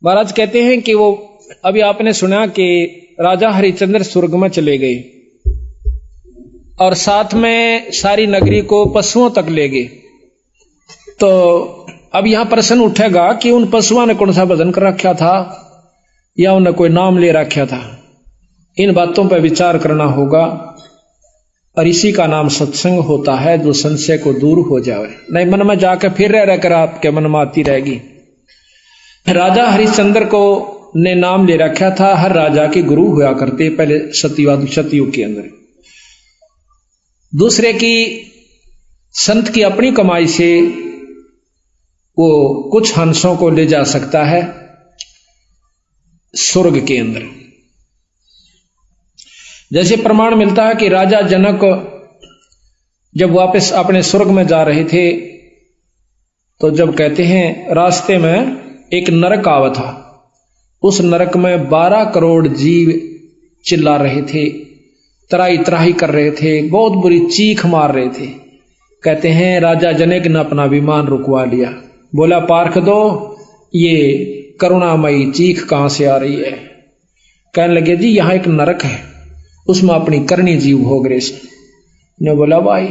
महाराज कहते हैं कि वो अभी आपने सुना कि राजा हरिश्चंद्र स्वर्ग में चले गए और साथ में सारी नगरी को पशुओं तक ले गए। तो अब यहां प्रश्न उठेगा कि उन पशुओं ने कौन सा भजन कर रखा था या उन्हें कोई नाम ले रखा था। इन बातों पर विचार करना होगा, और इसी का नाम सत्संग होता है, जो संशय को दूर हो जाए। नहीं मन में जाकर फिर रहकर आपके मन में आती रहेगी। राजा हरिश्चंद्र को ने नाम ले रखा था, हर राजा के गुरु हुआ करते पहले सतयुग के अंदर। दूसरे की संत की अपनी कमाई से वो कुछ हंसों को ले जा सकता है स्वर्ग के अंदर। जैसे प्रमाण मिलता है कि राजा जनक जब वापस अपने स्वर्ग में जा रहे थे, तो जब कहते हैं रास्ते में एक नरक आवा था, उस नरक में 12 करोड़ जीव चिल्ला रहे थे, त्राही त्राही कर रहे थे, बहुत बुरी चीख मार रहे थे। कहते हैं राजा जनक ने अपना विमान रुकवा लिया, बोला पार्ख दो, ये करुणामयी चीख कहां से आ रही है। कहने लगे जी यहां एक नरक है, उसमें अपनी करनी जीव भोग रहे ने। बोला भाई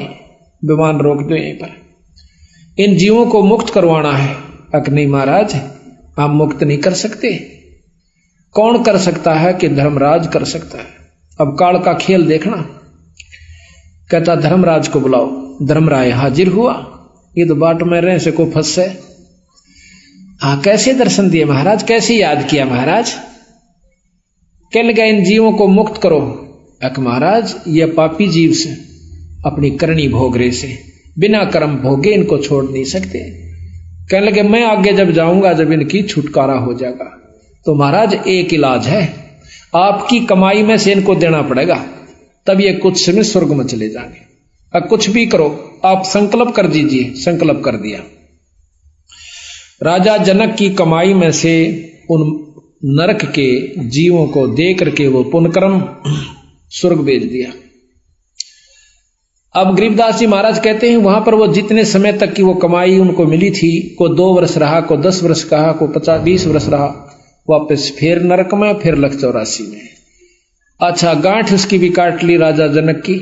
विमान रोक दो यहीं पर, इन जीवों को मुक्त करवाना है। अक नहीं महाराज, आप मुक्त नहीं कर सकते। कौन कर सकता है कि धर्मराज कर सकता है। अब काल का खेल देखना। कहता धर्मराज को बुलाओ। धर्मराय हाजिर हुआ, ये तो बाट में रहे से को फंसे। हाँ कैसे दर्शन दिए महाराज, कैसे याद किया महाराज। कह लगा इन जीवों को मुक्त करो। अक महाराज ये पापी जीव से अपनी करनी भोग रहे से, बिना कर्म भोगे इनको छोड़ नहीं सकते। कहने लगे मैं आगे जब जाऊंगा जब इनकी छुटकारा हो जाएगा। तो महाराज एक इलाज है, आपकी कमाई में से इनको देना पड़ेगा, तब ये कुछ समय स्वर्ग में चले जाएंगे। अब कुछ भी करो, आप संकल्प कर दीजिए। संकल्प कर दिया। राजा जनक की कमाई में से उन नरक के जीवों को दे करके वो पुण्यकर्म स्वर्ग भेज दिया। अब गरीबदास जी महाराज कहते हैं वहां पर वो जितने समय तक की वो कमाई उनको मिली थी, को 2 वर्ष रहा, को 10 वर्ष कहा, को 50-20 वर्ष रहा, वापस फिर नरक में, फिर 184 में। अच्छा, गांठ उसकी भी काट ली राजा जनक की।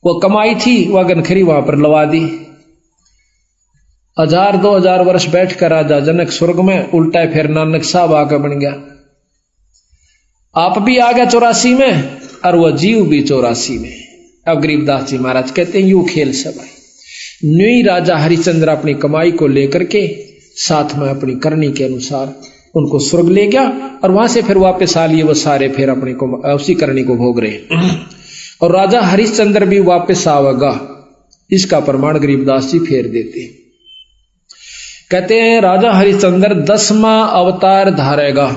वो कमाई थी वह गनखरी वहां पर लवा दी। 1000-2000 वर्ष बैठकर राजा जनक स्वर्ग में उल्टा फिर नानक साहब आकर बन गया। आप भी आ गया 84 में और वह जीव भी 84 में। अब गरीबदास जी महाराज कहते हैं यू खेल सब है। न्यू राजा हरिश्चंद्र अपनी कमाई को लेकर के साथ में अपनी करनी के अनुसार उनको स्वर्ग ले गया और वहां से फिर वापस आ लिए वो सारे फिर अपनी को उसी करनी को भोग रहे। और राजा हरिश्चंद्र भी वापस आवेगा, इसका प्रमाण गरीबदास जी फेर देते। कहते हैं राजा हरिश्चंद्र 10वां अवतार धारेगा।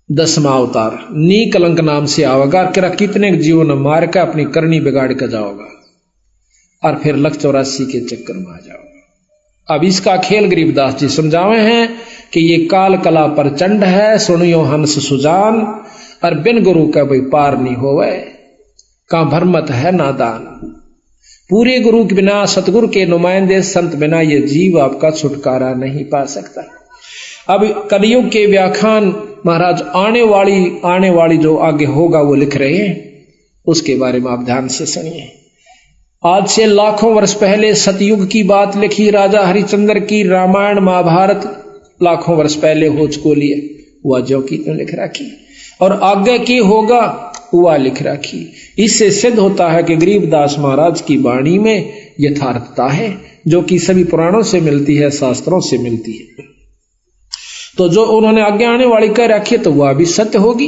10वां अवतार नी कलंक नाम से आवेगा। कितने जीवन मार के अपनी करनी बिगाड़ कर जाओगा और फिर 184 के चक्कर में आ जाओगा। अब इसका खेल गरीबदास जी समझावे हैं कि ये काल कला प्रचंड है, सुनियो हंस सुजान, और बिन गुरु का भाई पार नहीं होवे, का भरमत है नादान। पूरे गुरु के बिना, सतगुरु के नुमाइंदे संत बिना ये जीव आपका छुटकारा नहीं पा सकता। अब कलयुग के व्याख्यान महाराज आने वाली जो आगे होगा वो लिख रहे हैं, उसके बारे में आप ध्यान से सुनिए। आज से लाखों वर्ष पहले सतयुग की बात लिखी राजा हरिश्चंद्र की। रामायण महाभारत लाखों वर्ष पहले हो चुकी है, वह जो की तो लिख रखी, और आगे की होगा वह लिख रखी। इससे सिद्ध होता है कि गरीबदास महाराज की वाणी में यथार्थता है, जो कि सभी पुराणों से मिलती है, शास्त्रों से मिलती है। तो जो उन्होंने आगे आने वाली कह रखी तो वह भी सत्य होगी।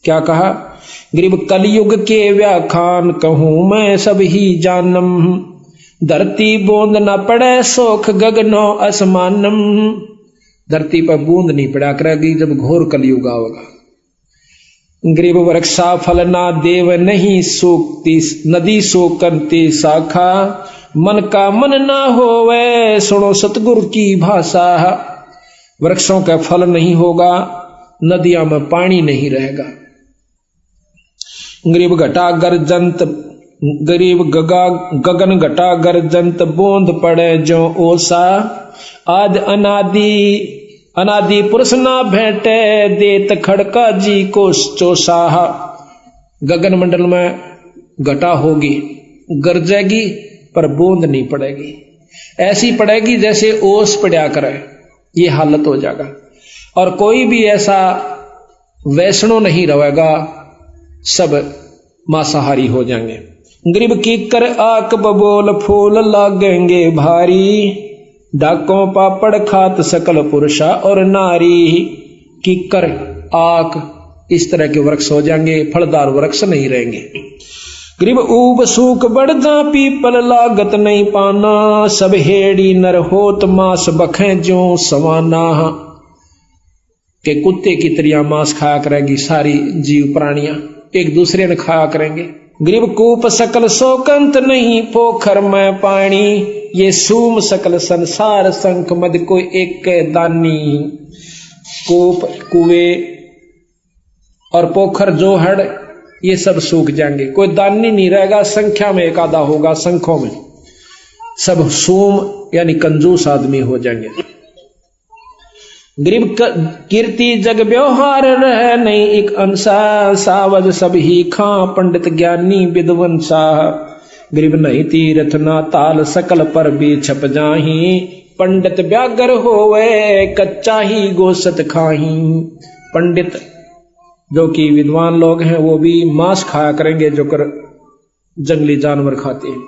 क्या कहा? गरीब कलयुग के व्याख्यान कहूं मैं सब ही जानम, धरती बूंद न पड़े सोख गगनो असमानम। धरती पर बूंद नहीं पड़ा करेगी जब घोर कलयुग आवेगा। गरीब वृक्षा फल ना देव नहीं सूखती नदी सोकंती शाखा, मन का मन ना होवे सुनो सतगुरु की भाषा। वृक्षों का फल नहीं होगा, नदियों में पानी नहीं रहेगा। गरीब घटा गर्जंत गगन घटा गर्जंत बूंद पड़े जो ओसा, आद अनादि पुरुष ना भेंटे देत खड़का जी को चोसा। गगन मंडल में घटा होगी, गरजेगी पर बूंद नहीं पड़ेगी, ऐसी पड़ेगी जैसे ओस पड़ा करे, ये हालत हो जाएगा। और कोई भी ऐसा वैष्णो नहीं रहेगा, सब मांसाहारी हो जाएंगे। गरीब कीकर आक बबोल फूल लागेंगे भारी, डाकों पापड़ खात सकल पुरुषा और नारी। कीकर आक इस तरह के वृक्ष हो जाएंगे, फलदार वृक्ष नहीं रहेंगे। गरीब ऊब सूख बढ़दा पीपल लागत नहीं पाना, सब हेड़ी नर होत मांस बखें जो समाना। के कुत्ते की तरह मांस खाया करेंगी सारी जीव प्राणियां, एक दूसरे ने खाया करेंगे। गरीब कूप सकल सोकंत नहीं पोखर में पानी, ये सूम सकल संसार संख मद कोई एक दानी। कूप कुएं और पोखर जो हड़ ये सब सूख जाएंगे, कोई दानी नहीं रहेगा, संख्या में एक आधा होगा, संखों में सब सूम यानी कंजूस आदमी हो जाएंगे। गरीब कीर्ति जग व्यवहार रह नहीं एक अंसा, सावज सब ही खां पंडित ज्ञानी विद्वन साह। गरीब नहीं तीर्थ ना ताल सकल पर भी छप जाही, पंडित व्यागर होवे कच्चा ही गोसत खाही। पंडित जो कि विद्वान लोग हैं वो भी मांस खाया करेंगे, जो कर जंगली जानवर खाते हैं।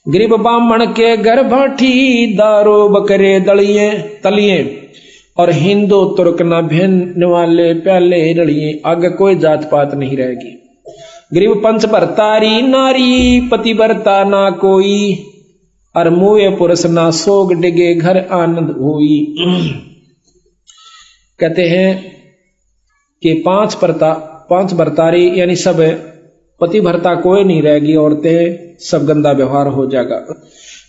गरीब ब्राह्मण के घर भाठी, दारो बकरे दलिए तलिए, और हिंदू तुर्क न भिन्न वाले प्याले रड़िए, आगे कोई जात पात नहीं रहेगी। गरीब पंच भरतारी नारी, पति भरता ना कोई, और मुए पुरुष ना सोग डिगे घर आनंद हुई। कहते हैं कि पांच भरतारी यानी सब पति भरता कोई नहीं रहेगी, औरतें सब गंदा व्यवहार हो जाएगा।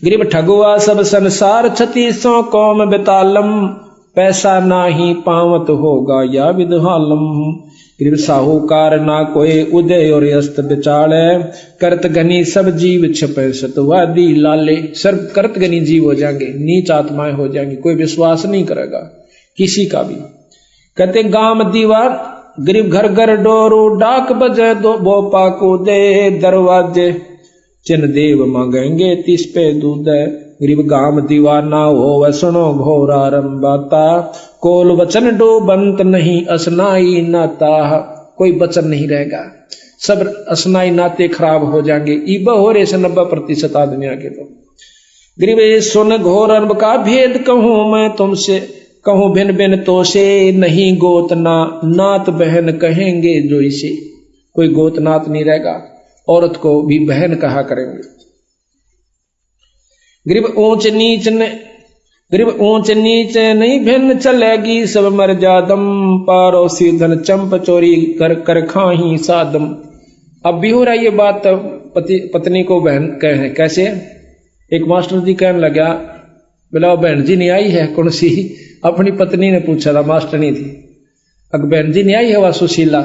गरीब ठगुआ सब संसार, 3600 कौम बेतालम, पैसा ना ही पावत होगा या विदहालम। गरीब साहूकार ना कोई उदय और अस्त बिचाले, करत गनी सब जीव छपे सतवादी लाले। सर्व करत गनी जीव हो जाएंगे, नीच आत्माएं हो जाएंगी, कोई विश्वास नहीं करेगा किसी का भी। कहते गाम दीवार गरीब घर घर डोरू डाक बजे दो बोपा को दे दरवाजे चिन्ह देव मांगेंगे 30 पे दूध है। गरीब गाम दीवाना हो सुनो घोर आरंभाता कोल वचन डूबंत नहीं असनाई नाता। कोई वचन नहीं रहेगा, सब असनाई नाते खराब हो जाएंगे। इब हो रहे 90% आदमियों के। तो गरीब सुन घोर अरब का भेद कहूं मैं तुमसे, कहूं भिन्न भिन्न तो से नहीं गोत ना नात बहन कहेंगे जो इसे। कोई गोत नात नहीं रहेगा, औरत को भी बहन कहा करेंगे। गरीब ऊंच नीच नहीं भिन्न चलेगी सब मर्यादम पारोसी धन चंप चोरी कर कर खाही सादम। अब भी हो रहा ये बात पत्नी को बहन कहे कैसे। एक मास्टर जी कहने लगा, बोला बहन जी नहीं आई है कौन सी। अपनी पत्नी ने पूछा था, मास्टर नहीं थी। अब बहन जी नहीं आई है वह सुशीला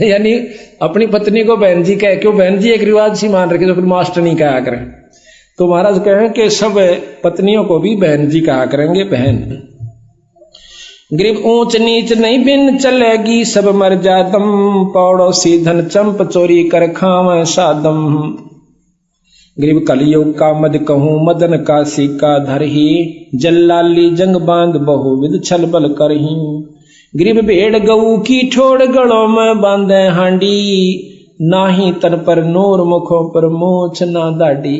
यानी अपनी पत्नी को बहन जी कहे, क्यों बहन जी एक रिवाज सी मान रखे तो फिर मास्टर नहीं कहा करें। तो महाराज कहें कि सब पत्नियों को भी बहन जी कहा करेंगे, बहन। गरीब ऊंच नीच नहीं भिन्न चलेगी सब मर्यादम पड़ोसी धन चंप चोरी कर खावे सादम। गरीब कलयुग का मद कहूं मदन का सिक्का धरही जल्लाली जंग बांध बहुविध छल बल करही। गरीब भेड़ गऊ की ठोड़ गलों में बांधे हांडी नाही तन पर नूर मुखों पर मोछ ना दाढ़ी।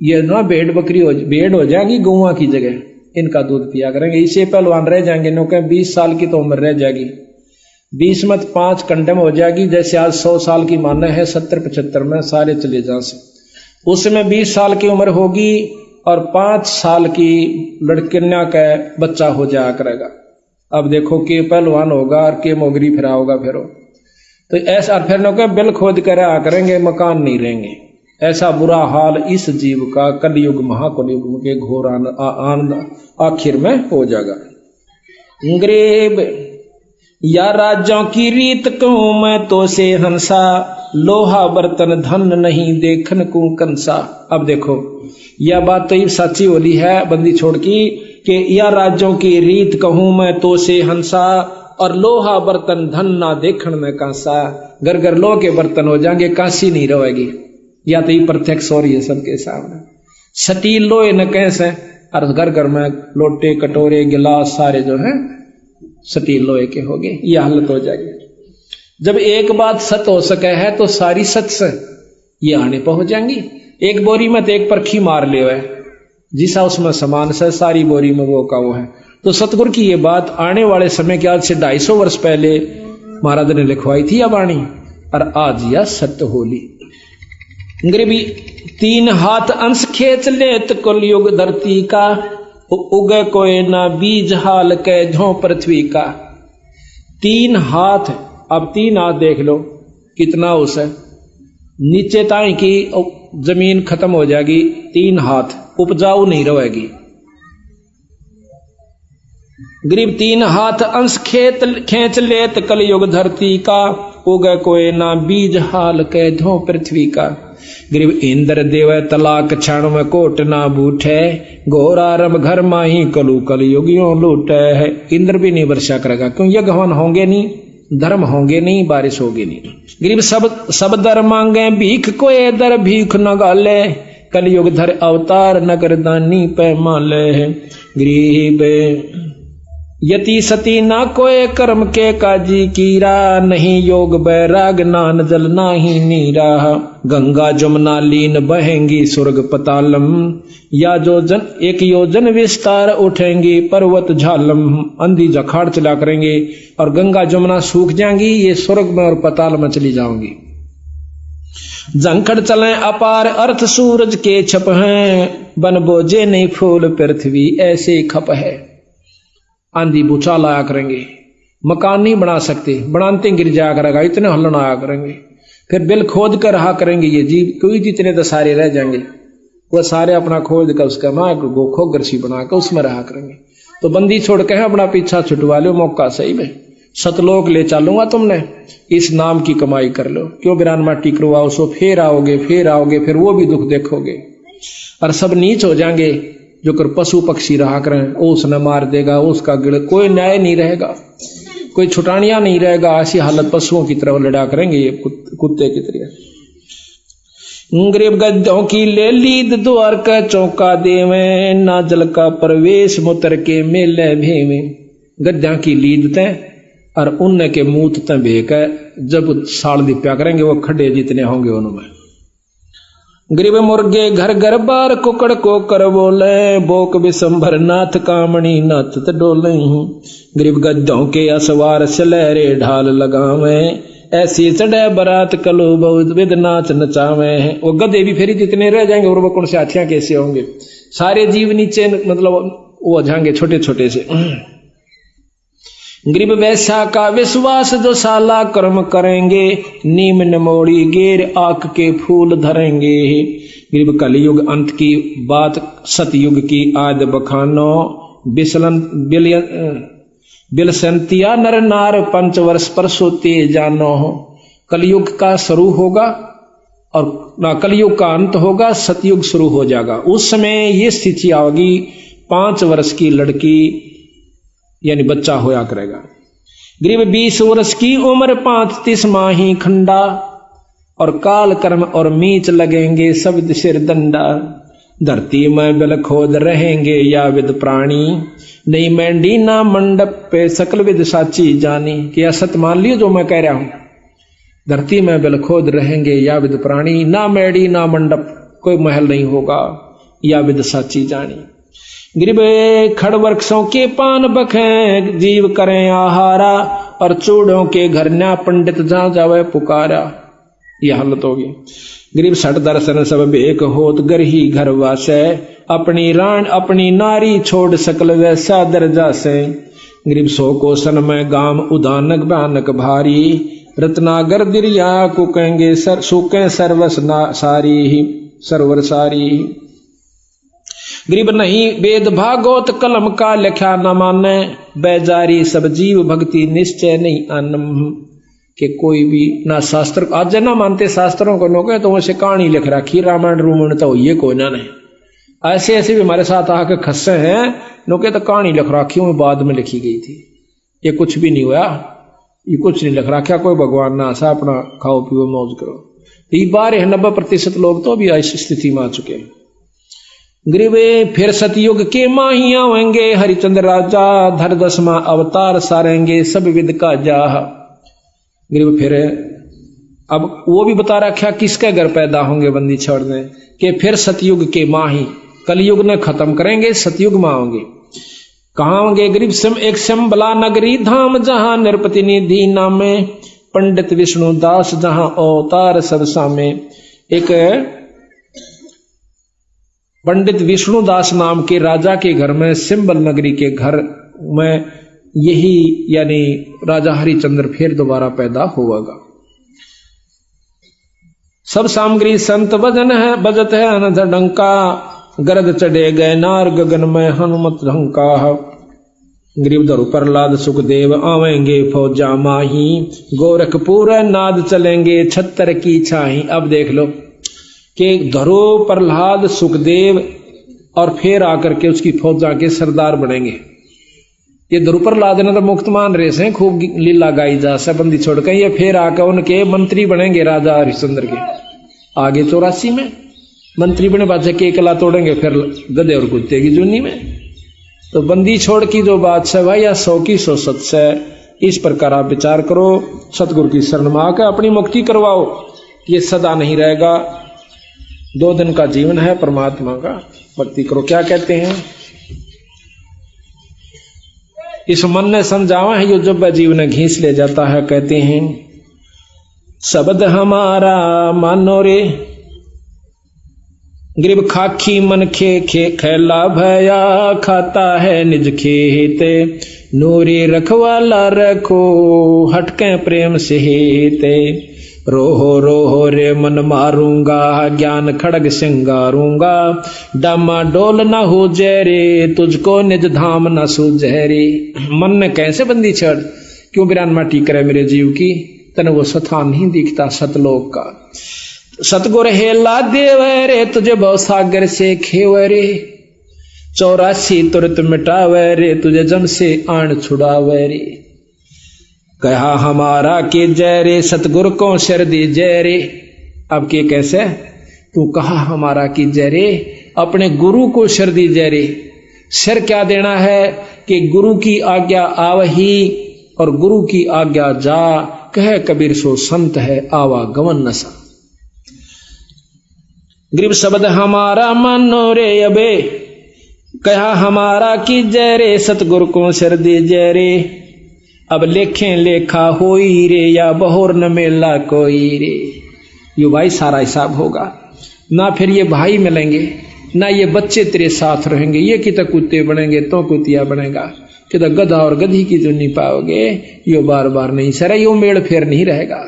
ये ना भेड़ हो जाएगी गौआ की जगह, इनका दूध पिया करेंगे। इसे पहलवान रह जाएंगे, नो कहें 20 साल की तो उम्र रह जाएगी, 20 में 5 कंडम हो जाएगी। जैसे आज 100 साल की माना है, 70-75 में सारे चले जा से। उसमें 20 साल की उम्र होगी और 5 साल की लड़कियां का बच्चा हो जाया करेगा। अब देखो के पहलवान होगा और के मोगरी फिरा होगा फिर तो ऐसा। फिर नो कहें बिल खोद कर आ करेंगे, मकान नहीं रहेंगे। ऐसा बुरा हाल इस जीव का कलयुग महाकलयुग के घोर आनंद आखिर में हो जाएगा। गरीब या राज्यों की रीत कहूं मैं तो से हंसा लोहा बर्तन धन नहीं देखन को कंसा। अब देखो यह बात तो सच्ची होली है बंदी छोड़ की कि या राज्यों की रीत कहूं मैं तो से हंसा और लोहा बर्तन धन ना देखन में कांसा। घर घर लोह के बर्तन हो जाएंगे, कांसी नहीं रहेगी। या तो ये प्रत्यक्ष हो रही है सबके सामने। स्टील लोहे न कैसे और घर घर में लोटे कटोरे गिलास सारे जो है स्टील लोहे के हो गए। ये हालत हो जाएगी। जब एक बात सत हो सके है तो सारी सत से ये आने पहुंच जाएंगी। एक बोरी में तो एक परखी मार ले है जिसा उसमें समान से सारी बोरी में वो का वो है। तो सतगुरु की ये बात आने वाले समय के आज से 250 वर्ष पहले महाराज ने लिखवाई थी अब आनी और आज यह सत्य होली। गरीबी 3 हाथ अंश खेच लेत कलयुग धरती का उगे कोई ना बीज हाल के झों पृथ्वी का। 3 हाथ, अब 3 हाथ देख लो कितना उस है नीचे ताई की जमीन खत्म हो जाएगी। 3 हाथ उपजाऊ नहीं रहेगी। गरीब 3 हाथ अंश खेच लेत कलयुग धरती का उगे कोई ना बीज हाल के धो पृथ्वी का। गरीब इंद्र देव तलाक क्षण में कोट ना बूठे घोरारम घर माही कलु कल योगियों लूटे है। इंद्र भी नहीं वर्षा करेगा क्यों यज्ञ हवन होंगे नहीं, धर्म होंगे नहीं, बारिश होगी नहीं। गरीब सब दर मांगे भीख कोई दर भीख न गाले कलयुग धर अवतार नगर दानी पैमाले है। गरीब यति सती ना कोय कर्म के काजी कीरा नहीं योग बैराग नान जल नाही नीरा। गंगा जमुना लीन बहेंगी स्वर्ग पतालम या जोजन 1 योजन विस्तार उठेंगी पर्वत झालम। अंधी जखाड़ चला करेंगे और गंगा जमुना सूख जाएंगी, ये स्वर्ग में और पताल में चली जाओगी। जंखड़ चले अपार अर्थ सूरज के छप हैं बन बोझे नहीं फूल पृथ्वी ऐसे खप है। आंधी बुचाल आया करेंगे, मकान नहीं बना सकते, बनाते गिर जाया करेगा, इतने हलन आया करेंगे। फिर बिल खोद कर रहा करेंगे ये जीव, कोई जितने तो सारे रह जाएंगे वो सारे अपना खोद कर उसका ना गोखोगर सी बना कर उसमें रहा करेंगे। तो बंदी छोड़ के अपना पीछा छुटवा लो, मौका सही में सतलोक ले चलूंगा, तुमने इस नाम की कमाई कर लो। क्यों बिरान माटी करवाओ सो फिर आओगे फिर वो भी दुख देखोगे और सब नीच हो जाएंगे। जो कर पशु पक्षी रहा करें वो उसने मार देगा, उसका गिड़ कोई न्याय नहीं रहेगा। कोई छुटानिया नहीं रहेगा। ऐसी हालत पशुओं की तरह लड़ा करेंगे ये कुत्ते की तरह। गरीब गद्दों की ले लीद द्वार का चौका देवे, ना जल का प्रवेश मुतर के मेले भेवे। गद्दा की लीद तय और उनने के मूत तय भेक जब साल दिप्या करेंगे वो खड्डे जितने होंगे उनमें। गरीब मुर्गे घर घर बार कुकड़ को कर बोले, बोक विशंभर नाथ कामणी नाथ डोले। गरीब गद्दों के असवार सलहरे ढाल लगावे, ऐसी चढ़े बरात कलो बहुत विद नाच नचावे। वो गधे भी फिर जितने रह जाएंगे और वो कौन से हाथियां कैसे होंगे, सारे जीव नीचे मतलब वो हो जाएंगे छोटे छोटे से। गरीब वैसा का विश्वास जो साला कर्म करेंगे, नीम नमोड़ी गेर आक के फूल धरेंगे। गरीब कलयुग अंत की बात सतयुग की आद बखानो, बिलसंतिया नर नार पंचवर्ष पर सोते जानो। कलयुग का शुरू होगा और ना कलयुग का अंत होगा, सतयुग शुरू हो जाएगा। उस समय ये स्थिति आओगी, 5 वर्ष की लड़की यानी बच्चा होया करेगा। गरीब 20 वर्ष की उम्र 35 माही खंडा, और काल कर्म और मीच लगेंगे सब सिर दंडा। धरती में बल खोद रहेंगे या विद प्राणी, नहीं मैंडी ना मंडप पे सकल विद साची जानी। क्या सत मान लियो जो मैं कह रहा हूं, धरती में बल खोद रहेंगे या विद प्राणी, ना मैडी ना मंडप कोई महल नहीं होगा या विद साची जानी। गरीब खड़ वृक्षों के पान बखें जीव करें आहारा, और चूड़ों के घर न्या पंडित जहां जावे पुकारा। यह हालत होगी। गरीब सठ दर्शन सब बेक होत घर ही घर वासे, अपनी रान अपनी नारी छोड़ सकल वैसा दर्जा से। गरीब 100 कोसन में गाम उदानक भयानक भारी, रत्नागर दिरिया कुकेंगे सुकें सर्वस सारी सरवर सारी। गरीब नहीं वेद भागवत कलम का लिखा न माने, बेजारी सब जीव भक्ति निश्चय नहीं अनम। के कोई भी ना शास्त्र आज ना मानते शास्त्रों को लोग तो वैसे कहानी लिख रखी रामायण रूमायण तो ये कोई ना नहीं। ऐसे ऐसे भी हमारे साथ आके खस्से हैं लोग तो कहानी लिख रखी वो बाद में लिखी गई थी, ये कुछ भी नहीं हुआ, ये कुछ नहीं लिख रखा। कोई भगवान ना आशा अपना खाओ पियो मौज करो। ये 90% लोग तो अभी ऐसी स्थिति में आ चुके हैं। गरीब फिर सतयुग के माही आवेंगे, हरिचंद्र राजा धर 10वां अवतार सारेंगे सब विद का जाह। गरीब फिर अब वो भी बता रखा किसके घर पैदा होंगे बंदी छोड़ने के, फिर सतयुग के माही कलयुग ने खत्म करेंगे, सतयुग में आओगे। कहाँ होंगे गरीब एक शंबला नगरी धाम, जहां नृपति निधि नामे, पंडित विष्णु दास जहां अवतार सब सामे। एक पंडित विष्णुदास नाम के राजा के घर में सिंबल नगरी के घर में यही यानी राजा हरिचंद्र फिर दोबारा पैदा होगा। सब सामग्री संत भजन है बजत है अनथ डंका, गरद चढ़े गए नार गगन में हनुमत ढंका। गरीब धरु प्रहलाद सुखदेव आवेंगे फौजा माही, गोरखपुर नाद चलेंगे 76 की छाही। अब देख लो कि धरो प्रहलाद सुखदेव और फिर आकर के उसकी फौजा के सरदार बनेंगे। ये धरो प्रहलाद ने तो मुक्त मान रहे से खूब लीला गाई जा सबंदी छोड़ के, ये फिर आकर उनके मंत्री बनेंगे राजा हरिश्चंद्र के। आगे 84 में मंत्री बने बादशाह के कला तोड़ेंगे फिर गधे और कुत्ते की जूनी में। तो बंदी छोड़ की जो बात है भाई या 100 की 100 सच है। इस प्रकार आप विचार करो, सतगुरु की शरण में आकर अपनी मुक्ति करवाओ। ये सदा नहीं रहेगा, 2 दिन का जीवन है, परमात्मा का भक्ति करो। क्या कहते हैं इस मन ने समझावा है, यो जब जीवन घींच ले जाता है। कहते हैं शब्द हमारा मानो रे, गरीब खाखी मन खे खेला भया, खाता है निज खेते, नूरी रखवाला रखो हटके प्रेम से हेते। रोहो रोहो रे मन मारूंगा, ज्ञान खड़ग सिंगारूंगा, डामा डोल न हो जहरे, तुझको निज धाम न सुजहरे। मन ने कैसे बंदी छड़ क्यों बिरान माटी करे मेरे जीव की, तन वो स्थान नहीं दिखता सतलोक का। सतगुर हेला देवे रे, तुझे भव सागर से खेवे रे, 84 तुरत मिटावे रे, तुझे जम से आन छुड़ावे रे। कहा हमारा के जय रे सतगुरु को सिर दी जय रे। अब के कैसे तू कहा हमारा की जय रे, अपने गुरु को सिर दी जय रे। सिर क्या देना है कि गुरु की आज्ञा आवही और गुरु की आज्ञा जा, कह कबीर सो संत है आवागमन नसा। गरीब शब्द हमारा मानो रे अबे, कहा हमारा की जय रे सतगुरु को सिर दी जय रे। अब लेखें लेखा होई रे या बहोर न मेला कोई रे। यो भाई सारा हिसाब होगा ना, फिर ये भाई मिलेंगे ना, ये बच्चे तेरे साथ रहेंगे, ये कितना कुत्ते बनेंगे तो कुतिया बनेगा, कितना गधा और गधी की जो नहीं पाओगे, यो बार बार नहीं सरा, यो मेड़ फेर नहीं रहेगा।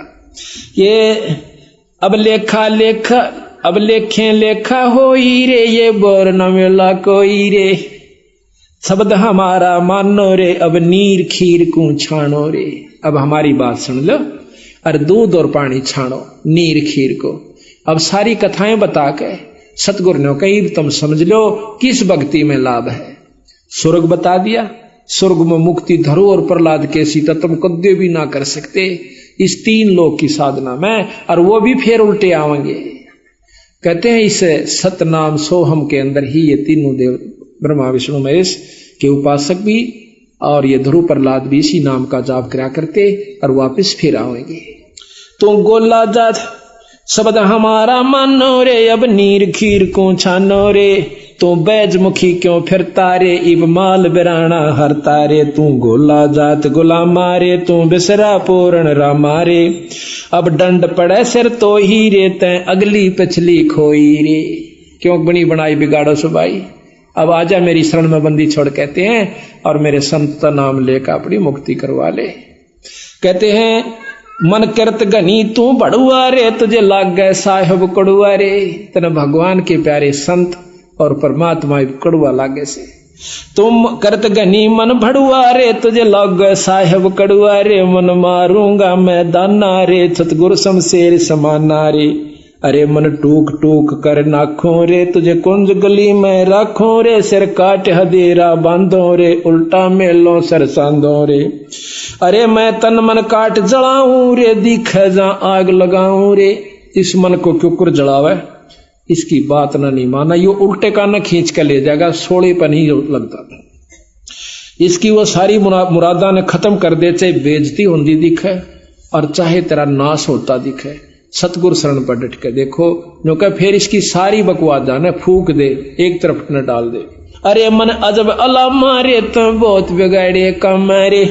ये अब लेखा लेखा अब लेखें लेखा होई रे, ये बोर न मिला कोई रे। शब्द हमारा मानो रे, अब नीर खीर को छानो रे। अब हमारी बात सुन लो, और दूध और पानी छानो नीर खीर को। अब सारी कथाएं बता के सतगुरु ने कही तुम समझ लो किस भक्ति में लाभ है। स्वर्ग बता दिया, स्वर्ग में मुक्ति धरो और प्रहलाद के सीता तुम कद्य भी ना कर सकते इस 3 लोक की साधना में, और वो भी फिर उल्टे आवेंगे। कहते हैं इस सतनाम सोहम के अंदर ही ये तीनों देव ब्रह्मा विष्णु महेश के उपासक भी और ये ध्रुव प्रहलाद भी इसी नाम का जाप करा करते और वापस फिर आएंगे। तो गोला जात शब्द हमारा मानो रे, अब नीर खीर को छानो रे। तू बैजमुखी क्यों फिरता रे, इब माल बिराना हरता रे। तू गोला जात गुलामा रे, तू बिसरा पूर्ण रामा रे। अब डंड पड़े सिर तो ही रे, तै अगली पिछली खोई रे। क्यों बनी बनाई बिगाड़ो सुबाई, अब आजा मेरी शरण में बंदी छोड़, कहते हैं, और मेरे संत का नाम लेकर अपनी मुक्ति करवा ले। कहते हैं मन करत घनी तू बड़ुआ रे, तुझे लाग गए साहिब कड़ुआ रे। तेने भगवान के प्यारे संत और परमात्मा कड़ुआ लागे से। तुम करत घनी मन भड़ुआ रे, तुझे लाग गए साहिब कड़ुआ रे। मन मारूंगा मैं दाना रे, सतगुरु शमशेर समाना रे। अरे मन टूक टूक कर नाखों रे, तुझे कुंज गली में राखों रे। सिर काट हदेरा बांधो रे, उल्टा मेलो सर सांधो रे। अरे मैं तन मन काट जलाऊं रे, दिखे जा आग लगाऊं रे। इस मन को क्यों कर जलावे, इसकी बात ना नहीं माना, यो उल्टे कान खींच के ले जाएगा, सोले पर नहीं लगता। इसकी वो सारी मुरादा ने खत्म कर दे, चाहे बेइज्जती होती दिखे और चाहे तेरा नाश होता दिखे। सतगुरु शरण पर डट के देखो, जो कह फिर इसकी सारी बकवास जाने फूक दे, एक तरफ न डाल दे। अरे मन अजब अला मारे, तो बहुत बिगाड़े कम रे।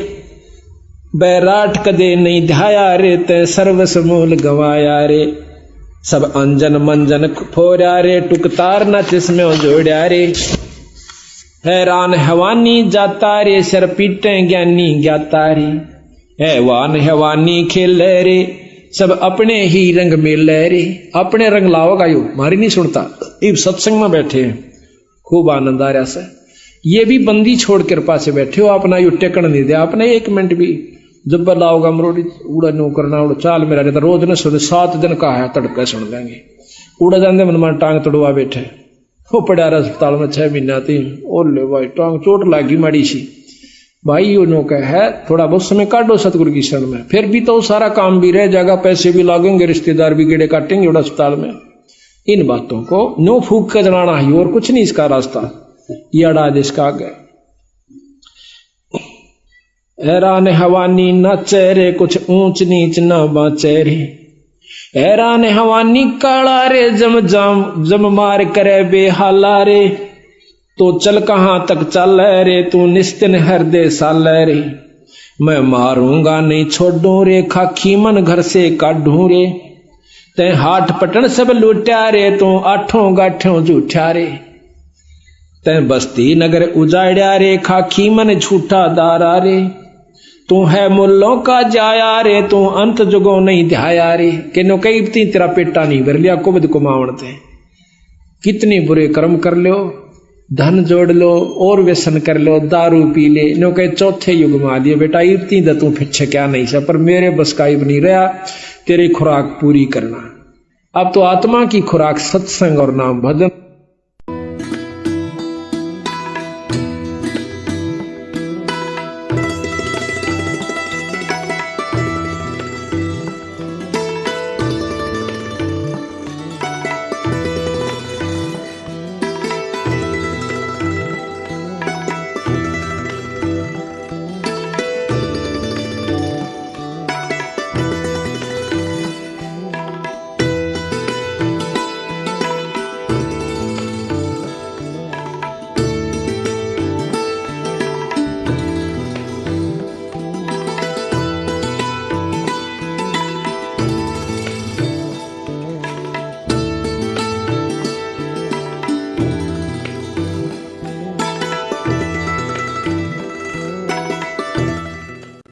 बैराट कदे नहीं ध्याया रे, ते सर्वस मूल गवाया रे। सब अंजन मंजन फोड़ा रे, टुकतार न जिसमें जोड़ा रे। हैरान हवानी जाता रे, सर पीटे ज्ञानी ज्ञाता रे। हैवान हवानी खेल रे, सब अपने ही रंग में ले रे। अपने रंग लाओगा यो, मारी नहीं सुनता। इब सत्संग में बैठे हैं, खूब आनंद आ रहा से। ये भी बंदी छोड़ कृपा से बैठे हो, अपना यो टेकन नहीं दिया अपने 1 मिनट भी। जब लाओगा मरोड़ी उड़ा नो करना उड़ा चाल मेरा नहीं, रोज ने सुन 7 दिन का है तड़का सुन लेंगे। उड़ा जाते मन मन टांग तोड़वा बैठे, वो पड़ा रहा अस्पताल में 6 महीना थी। ओले भाई टांग चोट लागी माड़ी सी भाई, यो नो का है थोड़ा बहुत समय काटो सतगुरु की शरण में, फिर भी तो सारा काम भी रह जाएगा, पैसे भी लागेंगे, रिश्तेदार भी गेड़े काटेंगे उड़ा अस्पताल में। इन बातों को नो फूक कर जलाना ही, और कुछ नहीं इसका रास्ता। ये अड़ा जिसका आगे हैरान हवानी न चेहरे, कुछ ऊंच नीच न बाचे रे। हैरान हवानी काला रे, जम मार करे बेहाला रे। तो चल कहां तक चल रे, तू निस्तिन हृदय साल रे। मैं मारूंगा नहीं छोड़ू रे, खाखी मन घर से काढू रे। ते हाट पटन सब लूटा रे, तू 8 गाठों झूठा रे। ते बस्ती नगर उजाड़ा रे, खाखी मन झूठा दारा रे। तू है मुल्लों का जाया रे, तू अंत जुगो नहीं ध्याया रे। कि नो कई तेरा पेटा नहीं भर लिया, कुबद कुमावणते। कितने बुरे कर्म कर लो, धन जोड़ लो और व्यसन कर लो, दारू पी ले, नो कहे चौथे युग में आ दिए बेटा। इतनी द तू पीछे क्या नहीं सा, पर मेरे बस का नहीं रहा तेरी खुराक पूरी करना। अब तो आत्मा की खुराक सत्संग और नाम भजन।